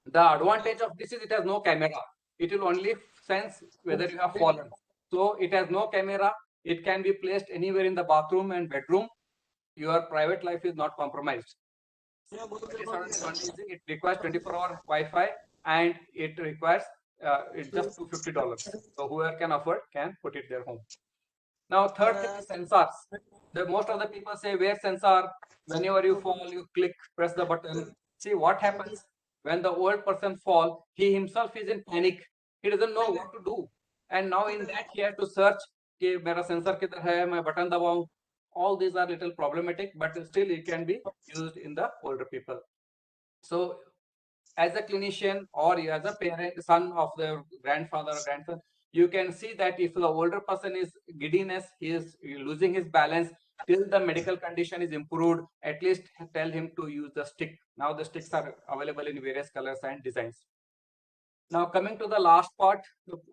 The advantage of this is it has no camera. It will only sense whether you have fallen. So it has no camera. It can be placed anywhere in the bathroom and bedroom. Your private life is not compromised. It requires 24-hour Wi-Fi and it requires it's just $250. So whoever can afford can put it their home. Now third thing is sensors. Most of the people say where sensor? Whenever you fall, you click, press the button. See what happens when the old person fall. He himself is in panic. He doesn't know what to do, and now in that he has to search. कि मेरा sensor किधर है? मैं button दबाऊं. All these are little problematic, but still it can be used in the older people. So, as a clinician or as a parent, son of the grandfather or grandson, you can see that if the older person is giddiness, he is losing his balance, till the medical condition is improved, at least tell him to use the stick. Now the sticks are available in various colors and designs. Now coming to the last part,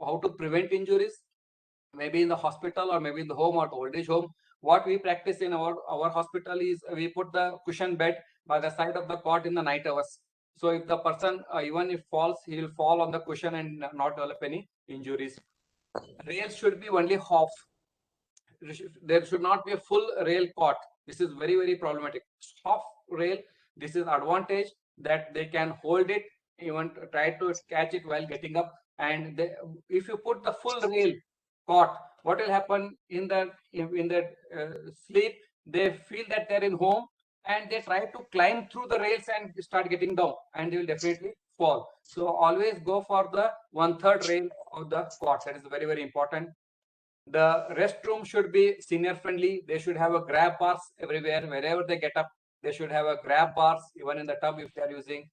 how to prevent injuries, maybe in the hospital or maybe in the home or the old age home. What we practice in our hospital is we put the cushion bed by the side of the cot in the night hours. So if the person, even if falls, he will fall on the cushion and not develop any injuries. Rails should be only half. There should not be a full rail cot. This is very, very problematic. Half rail, this is advantage that they can hold it, even try to catch it while getting up. And if you put the full rail cot, what will happen in the sleep? They feel that they're in home and they try to climb through the rails and start getting down, and they will definitely fall. So always go for the 1/3 rail of the cot. That is very, very important. The restroom should be senior friendly. They should have a grab bars everywhere. Wherever they get up, they should have a grab bars. Even in the tub, if they are using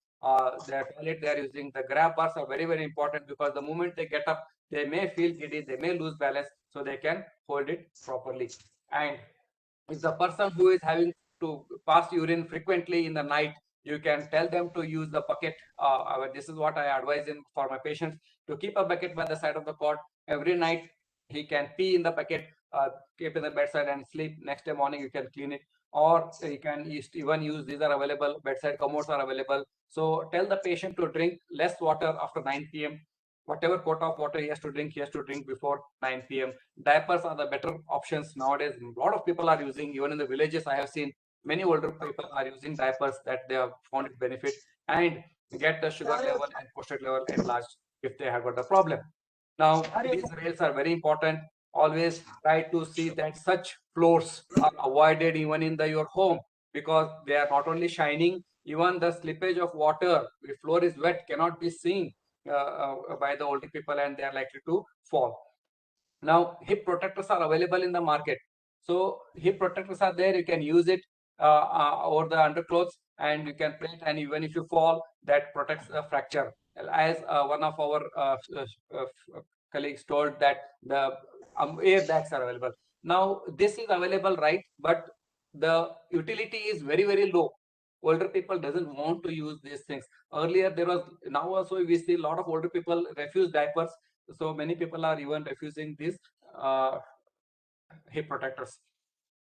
their toilet, they are using the grab bars are very, very important, because the moment they get up, they may feel giddy, they may lose balance, so they can hold it properly. And if the person who is having to pass urine frequently in the night, you can tell them to use the bucket. This is what I advise for my patients, to keep a bucket by the side of the cot every night. He can pee in the bucket, keep in the bedside and sleep. Next day morning you can clean it, or you can even use, these are available, bedside commodes are available. So tell the patient to drink less water after 9 p.m. Whatever quota of water he has to drink before 9 p.m. Diapers are the better options nowadays. A lot of people are using, even in the villages I have seen many older people are using diapers, that they have found it benefit, and get the sugar level and prostate level enlarged if they have got the problem. Now, these rails are very important. Always try to see that such floors are avoided even in your home, because they are not only shining, even the slippage of water, if floor is wet, cannot be seen by the older people, and they are likely to fall. Now, hip protectors are available in the market. So hip protectors are there. You can use it over the underclothes, and you can play it. And even if you fall, that protects the fracture. As one of our colleagues told, that the airbags are available. Now, this is available, right? But the utility is very, very low. Older people doesn't want to use these things. Earlier there was, now also we see a lot of older people refuse diapers. So many people are even refusing these hip protectors.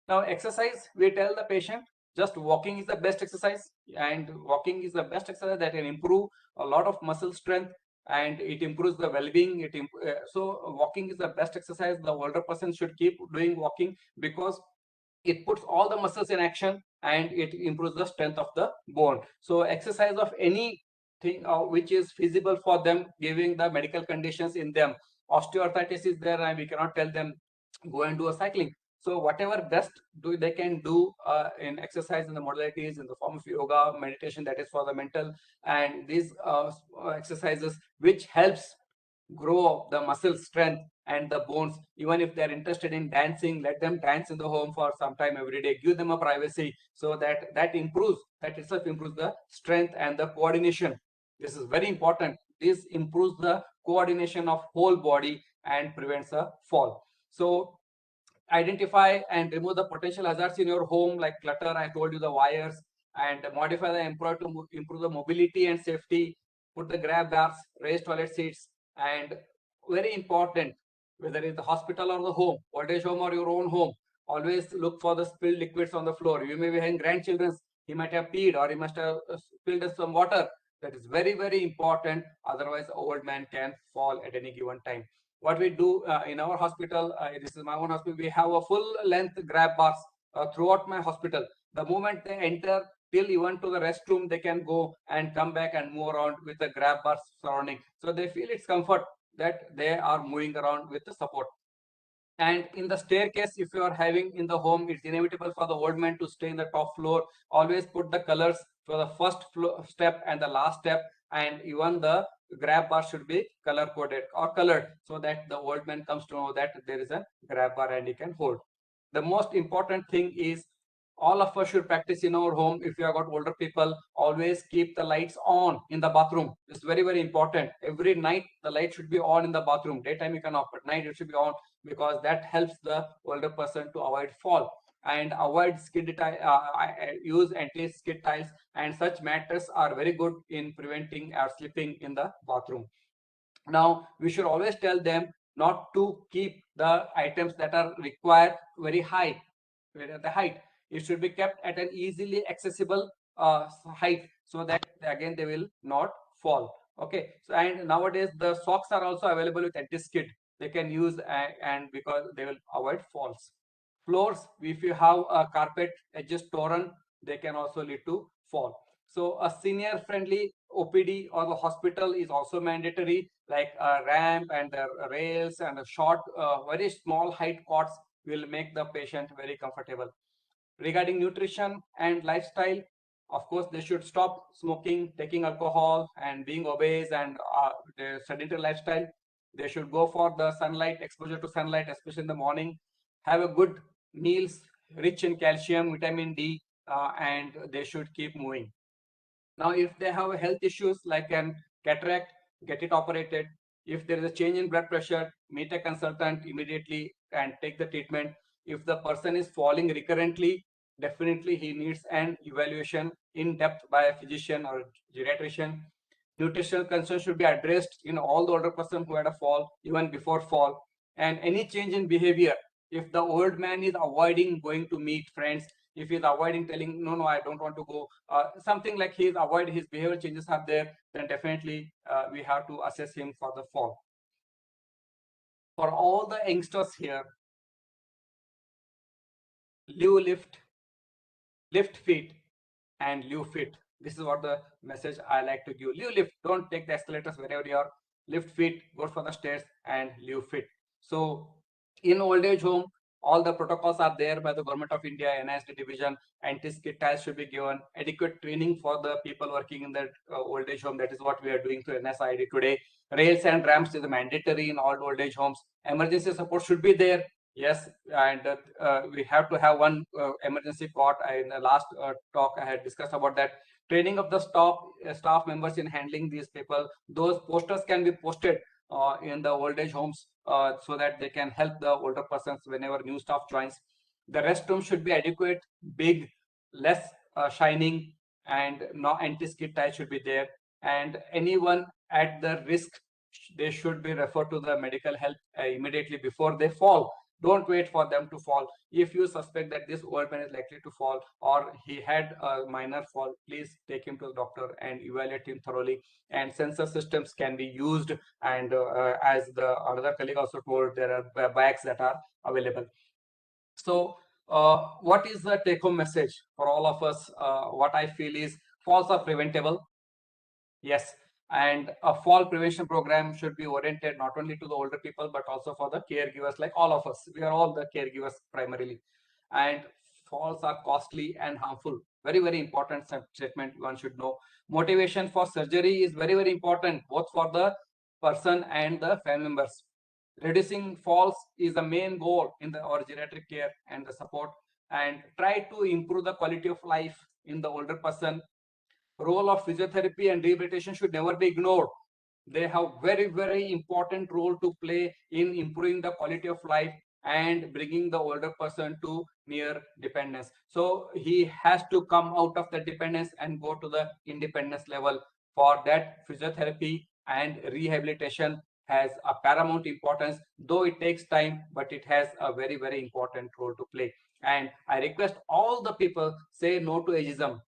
Now, exercise, we tell the patient just walking is the best exercise, and walking is the best exercise that can improve a lot of muscle strength, and it improves the well-being. So walking is the best exercise. The older person should keep doing walking, because it puts all the muscles in action and it improves the strength of the bone. So exercise of anything which is feasible for them, giving the medical conditions in them. Osteoarthritis is there, and we cannot tell them go and do a cycling. So whatever best they can do in exercise, in the modalities, in the form of yoga, meditation, that is for the mental, and these exercises which helps grow the muscle strength and the bones. Even if they're interested in dancing, let them dance in the home for some time every day. Give them a privacy, so that improves, that itself improves the strength and the coordination. This is very important. This improves the coordination of whole body and prevents a fall. So identify and remove the potential hazards in your home, like clutter, I told you, the wires, and modify the employer to improve the mobility and safety. Put the grab bars, raise toilet seats, and very important, whether it's the hospital or the home, old age home or your own home, always look for the spilled liquids on the floor. You may be having grandchildren, he might have peed, or he must have spilled some water. That is very, very important. Otherwise, old man can fall at any given time. What we do in our hospital, this is my own hospital, we have a full length grab bars throughout my hospital. The moment they enter till even to the restroom, they can go and come back and move around with the grab bars surrounding. So they feel it's comfort that they are moving around with the support. And in the staircase, if you are having in the home, it's inevitable for the old man to stay in the top floor. Always put the colors for the first step and the last step, and even the grab bar should be color coded or colored, so that the old man comes to know that there is a grab bar and he can hold. The most important thing is, all of us should practice in our home. If you have got older people, always keep the lights on in the bathroom. It's very, very important. Every night the light should be on in the bathroom. Daytime you can off, but night it should be on, because that helps the older person to avoid fall. And avoid skid use anti-skid tiles, and such matters are very good in preventing or slipping in the bathroom. Now, we should always tell them not to keep the items that are required very high, the height. It should be kept at an easily accessible height, so that again they will not fall. Okay. So, and nowadays the socks are also available with anti-skid. They can use, and because they will avoid falls. Floors, if you have a carpet edges torn, they can also lead to fall. So a senior friendly OPD or the hospital is also mandatory, like a ramp and the rails and a short, very small height cots will make the patient very comfortable. Regarding nutrition and lifestyle, of course, they should stop smoking, taking alcohol, and being obese and the sedentary lifestyle. They should go for the sunlight, exposure to sunlight, especially in the morning. Have a good meals rich in calcium, vitamin D, and they should keep moving. Now, if they have health issues like an cataract, get it operated. If there is a change in blood pressure, meet a consultant immediately and take the treatment. If the person is falling recurrently, definitely he needs an evaluation in depth by a physician or geriatrician. Nutritional concerns should be addressed in all the older person who had a fall, even before fall. And any change in behavior, if the old man is avoiding going to meet friends, if he's avoiding telling, no, I don't want to go, something like he's avoid his behavior changes are there, then definitely we have to assess him for the fall. For all the youngsters here, lift feet and live fit. This is what the message I like to give. Live lift, don't take the escalators wherever you are. Lift feet, go for the stairs and live fit. So in old age home, all the protocols are there by the Government of India, NISD division. Anti-skid tiles should be given, adequate training for the people working in the old age home. That is what we are doing through NSID today. Rails and ramps is mandatory in all old age homes. Emergency support should be there. Yes, and we have to have one emergency cot. In the last talk, I had discussed about that. Training of the staff members in handling these people. Those posters can be posted in the old age homes so that they can help the older persons whenever new staff joins. The restroom should be adequate, big, less shining, and no anti-skid tie should be there. And anyone at the risk, they should be referred to the medical help immediately before they fall. Don't wait for them to fall. If you suspect that this old man is likely to fall or he had a minor fall, please take him to the doctor and evaluate him thoroughly. And sensor systems can be used. And as the another colleague also told, there are bags that are available. So what is the take-home message for all of us? What I feel is falls are preventable. Yes, and a fall prevention program should be oriented not only to the older people but also for the caregivers, like all of us. We are all the caregivers primarily, and falls are costly and harmful. Very, very important statement one should know. Motivation for surgery is very, very important both for the person and the family members. Reducing falls is the main goal in the our geriatric care and the support, and try to improve the quality of life in the older person. Role of physiotherapy and rehabilitation should never be ignored. They have very, very important role to play in improving the quality of life and bringing the older person to near dependence. So he has to come out of the dependence and go to the independence level. For that, physiotherapy and rehabilitation has a paramount importance, though it takes time, but it has a very, very important role to play. And I request all the people, say no to ageism.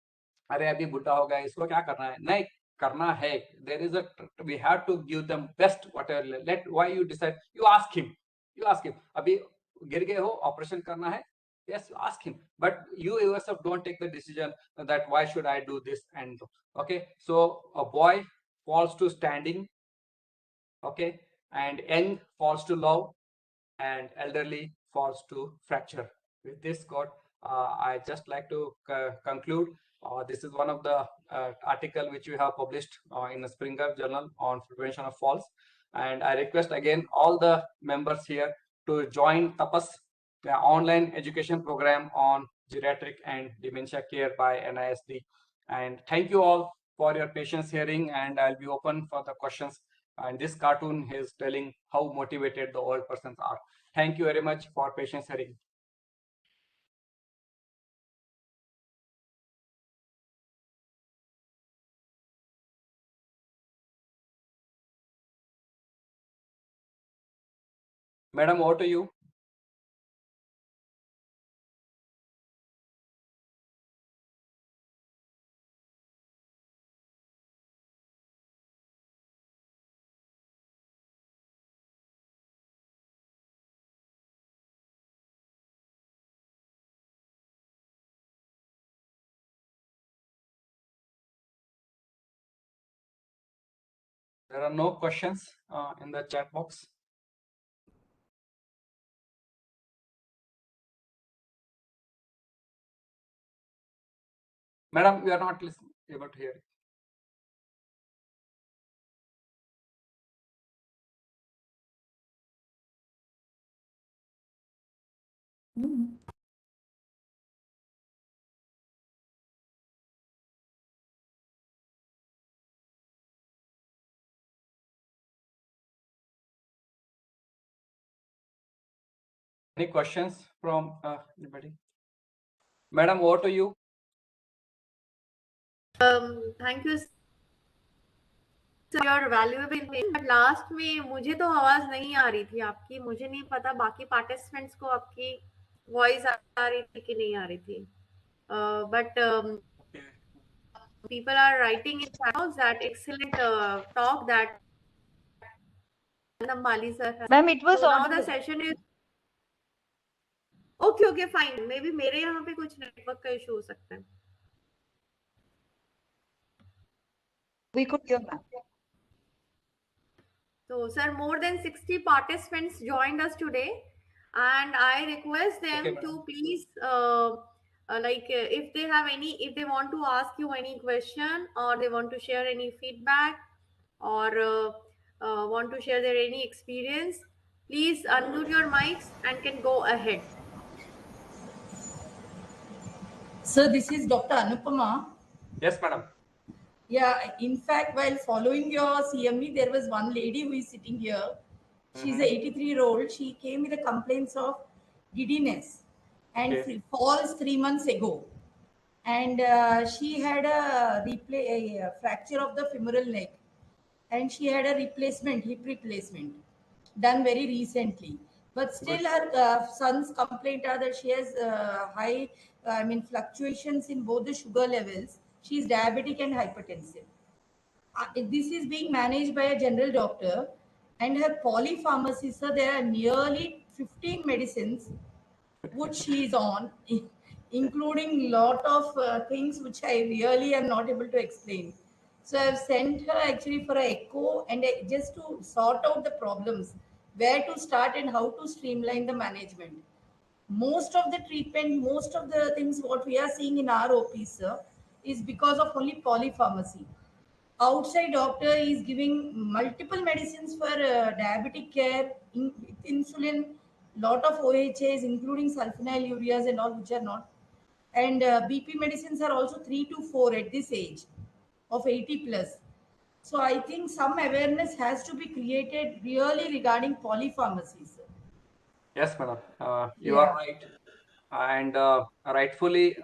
अरे अभी बुढ़ा हो गया, इसको क्या करना है? नहीं करना है. There is a, we have to give them best whatever. Let why you decide, you ask him, अभी गिर गए हो, ऑपरेशन करना है, yes, you ask him, but you yourself don't take the decision that why should I do this. And okay, so a boy falls to standing, okay, and young falls to love, and elderly falls to fracture. With this quote, I just like to conclude. This is one of the article which we have published in the Springer Journal on prevention of falls. And I request again all the members here to join TAPAS, the online education program on geriatric and dementia care by NISD. And thank you all for your patience hearing, and I'll be open for the questions. And this cartoon is telling how motivated the old persons are. Thank you very much for patience hearing. Madam, over to you. There are no questions in the chat box. Madam, we are not able to hear you. Any questions from anybody? Madam, over to you. Thank you your valuable information. But last में मुझे तो आवाज नहीं आ रही थी आपकी, मुझे नहीं पता बाकी पार्टिसिपेंट्स को आपकी वॉइस आ रही थी कि नहीं आ रही थी. But people are writing in chat that excellent talk that Mali sir has. Ma'am, it was So now audible. the session is okay, fine. Maybe मेरे यहाँ पे कुछ नेटवर्क का इशू हो सकता है. We could hear, ma'am. So, sir, more than 60 participants joined us today, and I request them Okay, to madam. please, if they have any, if they want to ask you any question or they want to share any feedback or want to share their any experience, please unmute your mics and can go ahead. Sir, this is Dr. Anupama. Yes, madam. Yeah, in fact, while following your CME, there was one lady who is sitting here. She's a 83-year-old. She came with a complaints of giddiness and Okay. falls 3 months ago. And she had a fracture of the femoral neck. And she had a replacement, hip replacement, done very recently. But still, her son's complaint are that she has high, fluctuations in both the sugar levels. She is diabetic and hypertensive. This is being managed by a general doctor, and her polypharmacy, so there are nearly 15 medicines which she is on, including lot of things which I really am not able to explain. So I've sent her actually for an echo and just to sort out the problems, where to start and how to streamline the management. Most of the treatment, most of the things what we are seeing in our OP, sir, is because of only polypharmacy. Outside doctor is giving multiple medicines for diabetic care, insulin, lot of OHAs, including sulfonylureas and all, which are not. And BP medicines are also 3 to 4 at this age of 80 plus. So I think some awareness has to be created really regarding polypharmacies. Yes, madam. You are right. And rightfully,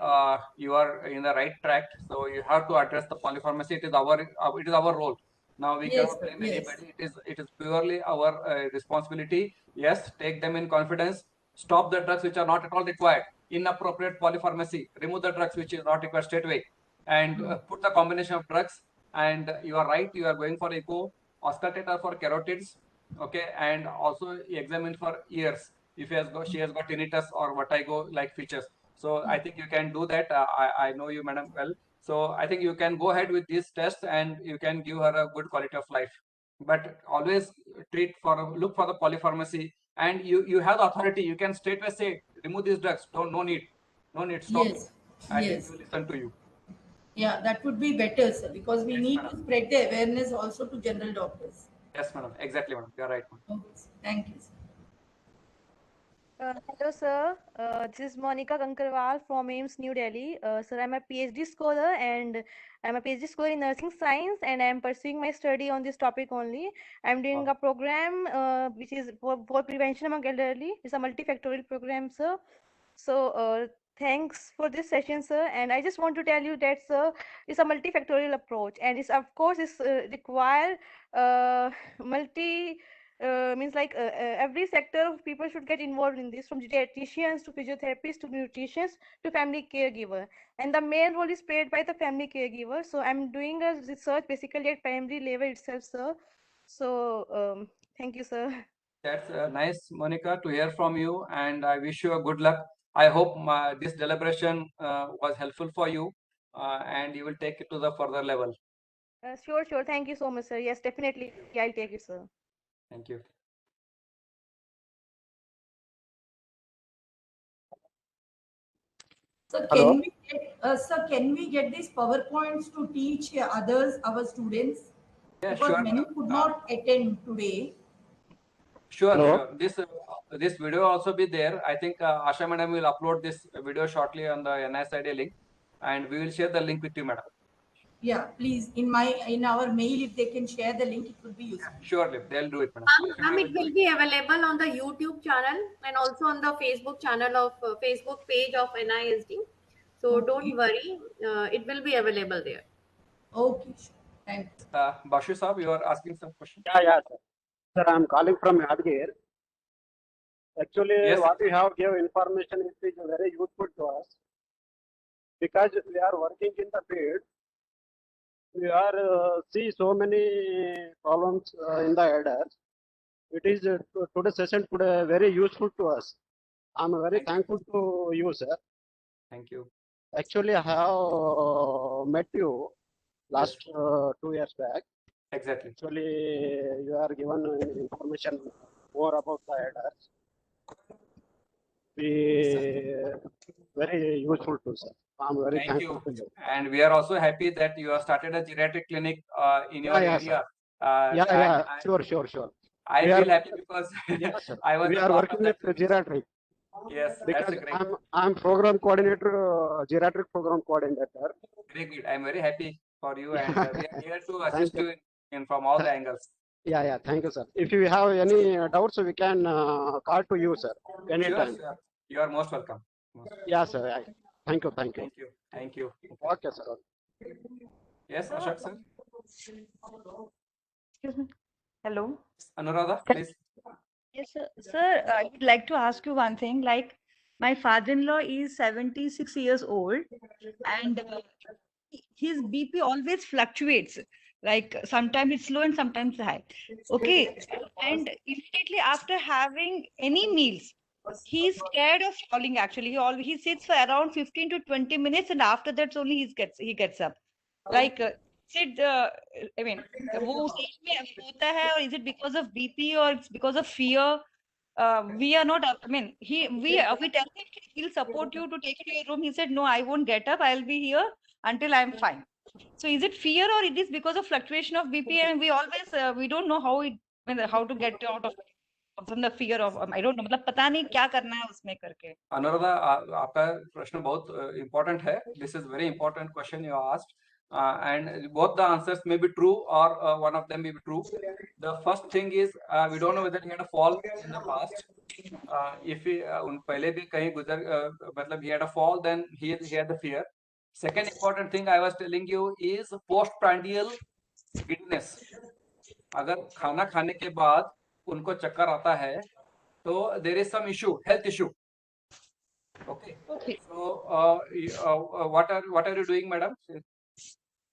you are in the right track. So you have to address the polypharmacy. It is our role. Now we Yes, cannot blame yes. anybody. It is purely our responsibility. Yes, take them in confidence. Stop the drugs which are not at all required. Inappropriate polypharmacy. Remove the drugs which is not required straight away, and put the combination of drugs. And you are right. You are going for echo, auscultator for carotids. Okay, and also examine for ears if she has got tinnitus or vertigo like features. So I think you can do that. I know you, madam, well. So I think you can go ahead with these tests and you can give her a good quality of life. But always look for the polypharmacy, and you have the authority. You can straightway say remove these drugs. No need, stop. Yes, I think yes. we will listen to you. Yeah, that would be better, sir, because we Yes, need madam. to spread the awareness also to general doctors. Yes, madam. Exactly, madam. You are right, madam. Okay, sir. Thank you, sir. Hello, sir. This is Monica Kankarwal from AIMS New Delhi. Sir, I'm a PhD scholar and I'm a PhD scholar in nursing science, and I'm pursuing my study on this topic only. I'm doing a program which is for prevention among elderly. It's a multifactorial program, sir. So thanks for this session, sir. And I just want to tell you that, sir, it's a multifactorial approach, and it's of course it's require multi means like every sector of people should get involved in this, from dietitians to physiotherapists to nutritionists to family caregiver, and the main role is played by the family caregiver. So I'm doing a research basically at primary level itself, sir. So thank you, sir. That's nice, Monica, to hear from you, and I wish you a good luck. I hope this deliberation was helpful for you, and you will take it to the further level. Sure, sure. Thank you so much, sir. Yes, definitely. I'll take it, sir. Thank you. So Hello. can we get these PowerPoints to teach others, our students? Yeah, Because sure, many madam. could not attend today. Sure, Hello. sure. This video also be there. I think Asha madam will upload this video shortly on the NISID link, and we will share the link with you, madam. Yeah, please, in our mail, if they can share the link, it would be useful. Surely, they'll do it, madam. Ma'am, it will be available on the YouTube channel and also on the Facebook channel of Facebook page of NISD. So Okay. don't worry, it will be available there. Okay, sure. Thank you. Bashu Saab, you are asking some question? Yeah, sir. Sir, I'm calling from Yadgir. Actually, Yes, what you have give information is very useful to us because we are working in the field. We are see so many problems in the headers. It is today's session today very useful to us. I'm very Thank you. thankful to you, sir. Thank you. Actually, I have met you last 2 years back. Exactly. Actually, you are given information more about the headers. We very useful to sir. I'm very Thank thankful you. to you. And we are also happy that you have started a geriatric clinic in your Yeah, area. Yeah, sure. I We are, feel happy because yeah, sir. I was We a are part of working that with clinic. geriatric Yes, that's because a great. I'm program coordinator, geriatric program coordinator. Very good. I'm very happy for you, and we are here to assist Thank you. you in from all the angles. Yeah, thank you, sir. If you have any doubts, we can call to you, sir, Sure, anytime. sir. You are most welcome. Yeah, sir. Thank you. Thank you. Thank you. Okay, sir. Yes, Ashok sir. Excuse me. Hello. Anuradha, please. Yes, sir. Sir, I would like to ask you one thing. Like, my father-in-law is 76 years old, and his BP always fluctuates. Like, sometimes it's low and sometimes high. Okay. And immediately after having any meals, he's scared of falling. Actually, he sits for around 15 to 20 minutes, and after that only he gets up. Like, sit. I mean, वो सच में होता है, or is it because of BP or it's because of fear? We are not. I mean, we tell him he'll support you to take you to your room. He said, "No, I won't get up. I'll be here until I'm fine." So, is it fear or it is because of fluctuation of BP? And we always we don't know how to get out of from the fear of I don't know. मतलब पता नहीं क्या करना है उसमें करके. अनुराधा, आपका प्रश्न बहुत important है. This is very important question you asked, and both the answers may be true or one of them may be true. The first thing is we don't know whether he had a fall in the past. If he पहले भी कहीं गुजर मतलब he had a fall, then he had the fear. Second important thing I was telling you is postprandial giddiness. अगर खाना खाने के बाद उनको चक्कर आता है तो there is some issue, health issue. Okay. So what are you doing, madam?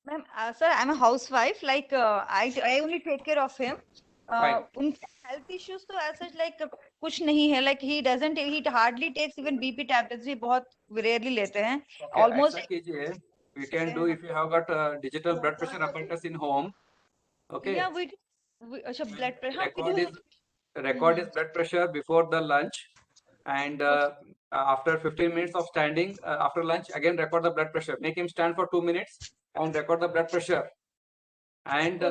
Ma'am, sir, I'm a housewife. Like, I only take care of him. Fine. उनके health issues तो as such like कुछ नहीं है. Like he hardly takes even BP tablets. भी बहुत rarely लेते हैं. Okay, Almost. ऐसा कीजिए. We can do if you have got digital blood pressure apparatus in home. Okay. Yeah, we अच्छा blood pressure. Record his blood pressure before the lunch, and after 15 minutes of standing after lunch, again record the blood pressure. Make him stand for 2 minutes and record the blood pressure. And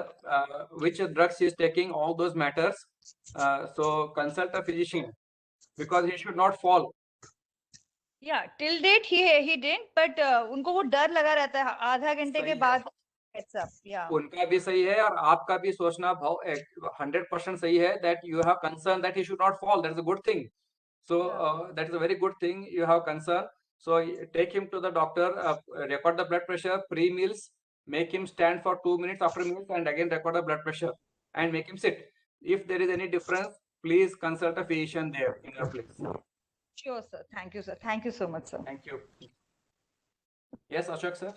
which drugs he is taking, all those matters. So consult a physician because he should not fall. Yeah, till date he didn't, but उनको वो डर लगा रहता है आधा घंटे के बाद. Yeah. उनका भी सही है और आपका भी सोचना 100% सही है that you have concern that he should not fall. That is a good thing. So that is a very good thing. You have concern. So take him to the doctor. Record the blood pressure pre-meals. Make him stand for 2 minutes after meals, and again record the blood pressure and make him sit. If there is any difference, please consult a physician there in your place. Sure, sir. Thank you, sir. Thank you so much, sir. Thank you. Yes, Ashok sir.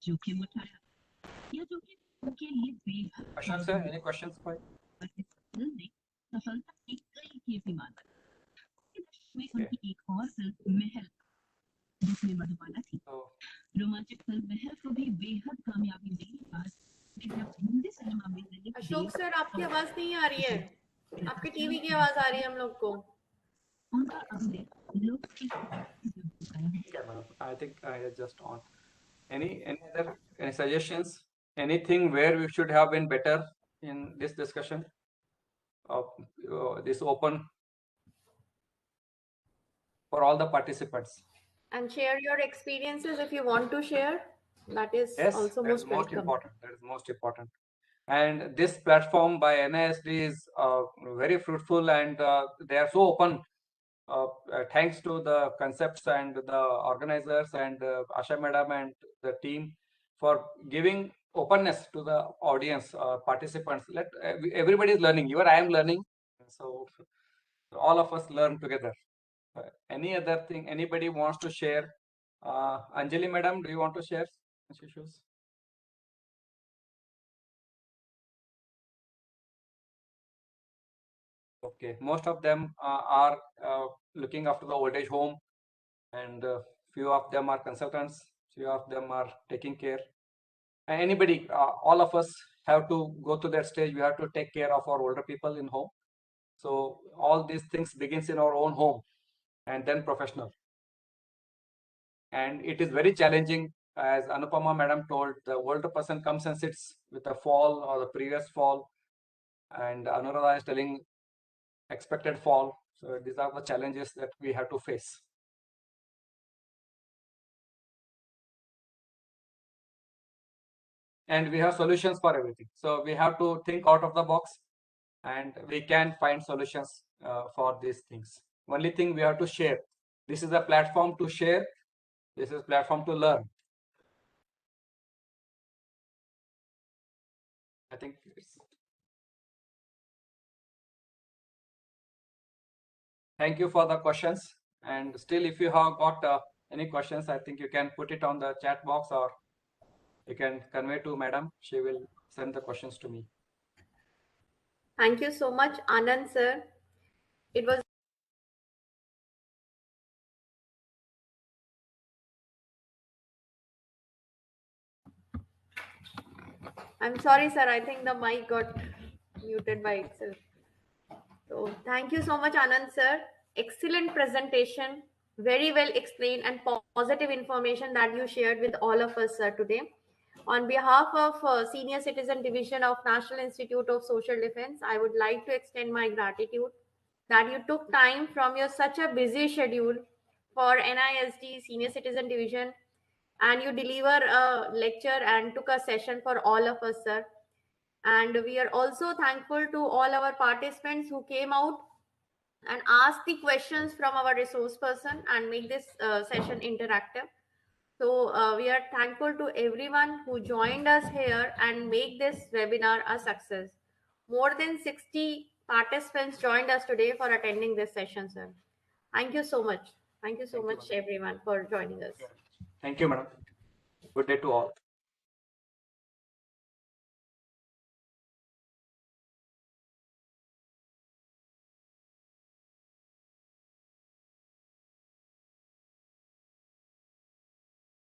जोखिम उठाया या जोखिम उनके लिए बेहद Ashok sir, any questions for ने सफलता की कई कीर्तिमान में उनकी एक और फिल्म महल जिसमें मधुबाला थी। So, रोमांचक फिल्म महल को भी बेहद कामयाबी मिली आज लेकिन अब हिंदी सिनेमा में ललित अशोक देव सर, आपकी आवाज नहीं आ रही है। और आपके टीवी की आवाज आ रही है हम लोग को। उनका अभिनय लोग की yeah, madam. I think I had just on. Any suggestions? Anything where we should have been better in this discussion of this open for all the participants? And share your experiences if you want to share. That is Yes, also that is most most welcome. important. That is most important. And this platform by NISD is very fruitful, and they are so open. Thanks to the concepts and the organizers and Asha Madam and the team for giving openness to the audience, participants. Everybody is learning. Even I am learning. So all of us learn together. Any other thing anybody wants to share? Anjali Madam, do you want to share issues? Okay, most of them are looking after the old age home, and few of them are consultants, few of them are taking care. Anybody, all of us have to go to that stage. We have to take care of our older people in home. So all these things begins in our own home, and then professional. And it is very challenging, as Anupama Madam told. The older person comes and sits with a fall or the previous fall, and Anuradha is telling expected fall. So these are the challenges that we have to face. And we have solutions for everything. So we have to think out of the box, and we can find solutions for these things. Only thing we have to share. This is a platform to share. This is a platform to learn. I think it's... Thank you for the questions. And still, if you have got any questions, I think you can put it on the chat box, or you can convey to Madam. She will send the questions to me. Thank you so much, Anand sir. It was I'm sorry, sir. I think the mic got muted by itself. So thank you so much, Anand sir. Excellent presentation. Very well explained and positive information that you shared with all of us, sir, today. On behalf of Senior Citizen Division of National Institute of Social Defense, I would like to extend my gratitude that you took time from your such a busy schedule for NISD Senior Citizen Division, and you deliver a lecture and took a session for all of us, sir. And we are also thankful to all our participants who came out and asked the questions from our resource person and make this session interactive. So we are thankful to everyone who joined us here and make this webinar a success. More than 60 participants joined us today for attending this session, sir. Thank you so much. Thank you so much, everyone, for joining us. Thank you, Madam. Good day to all.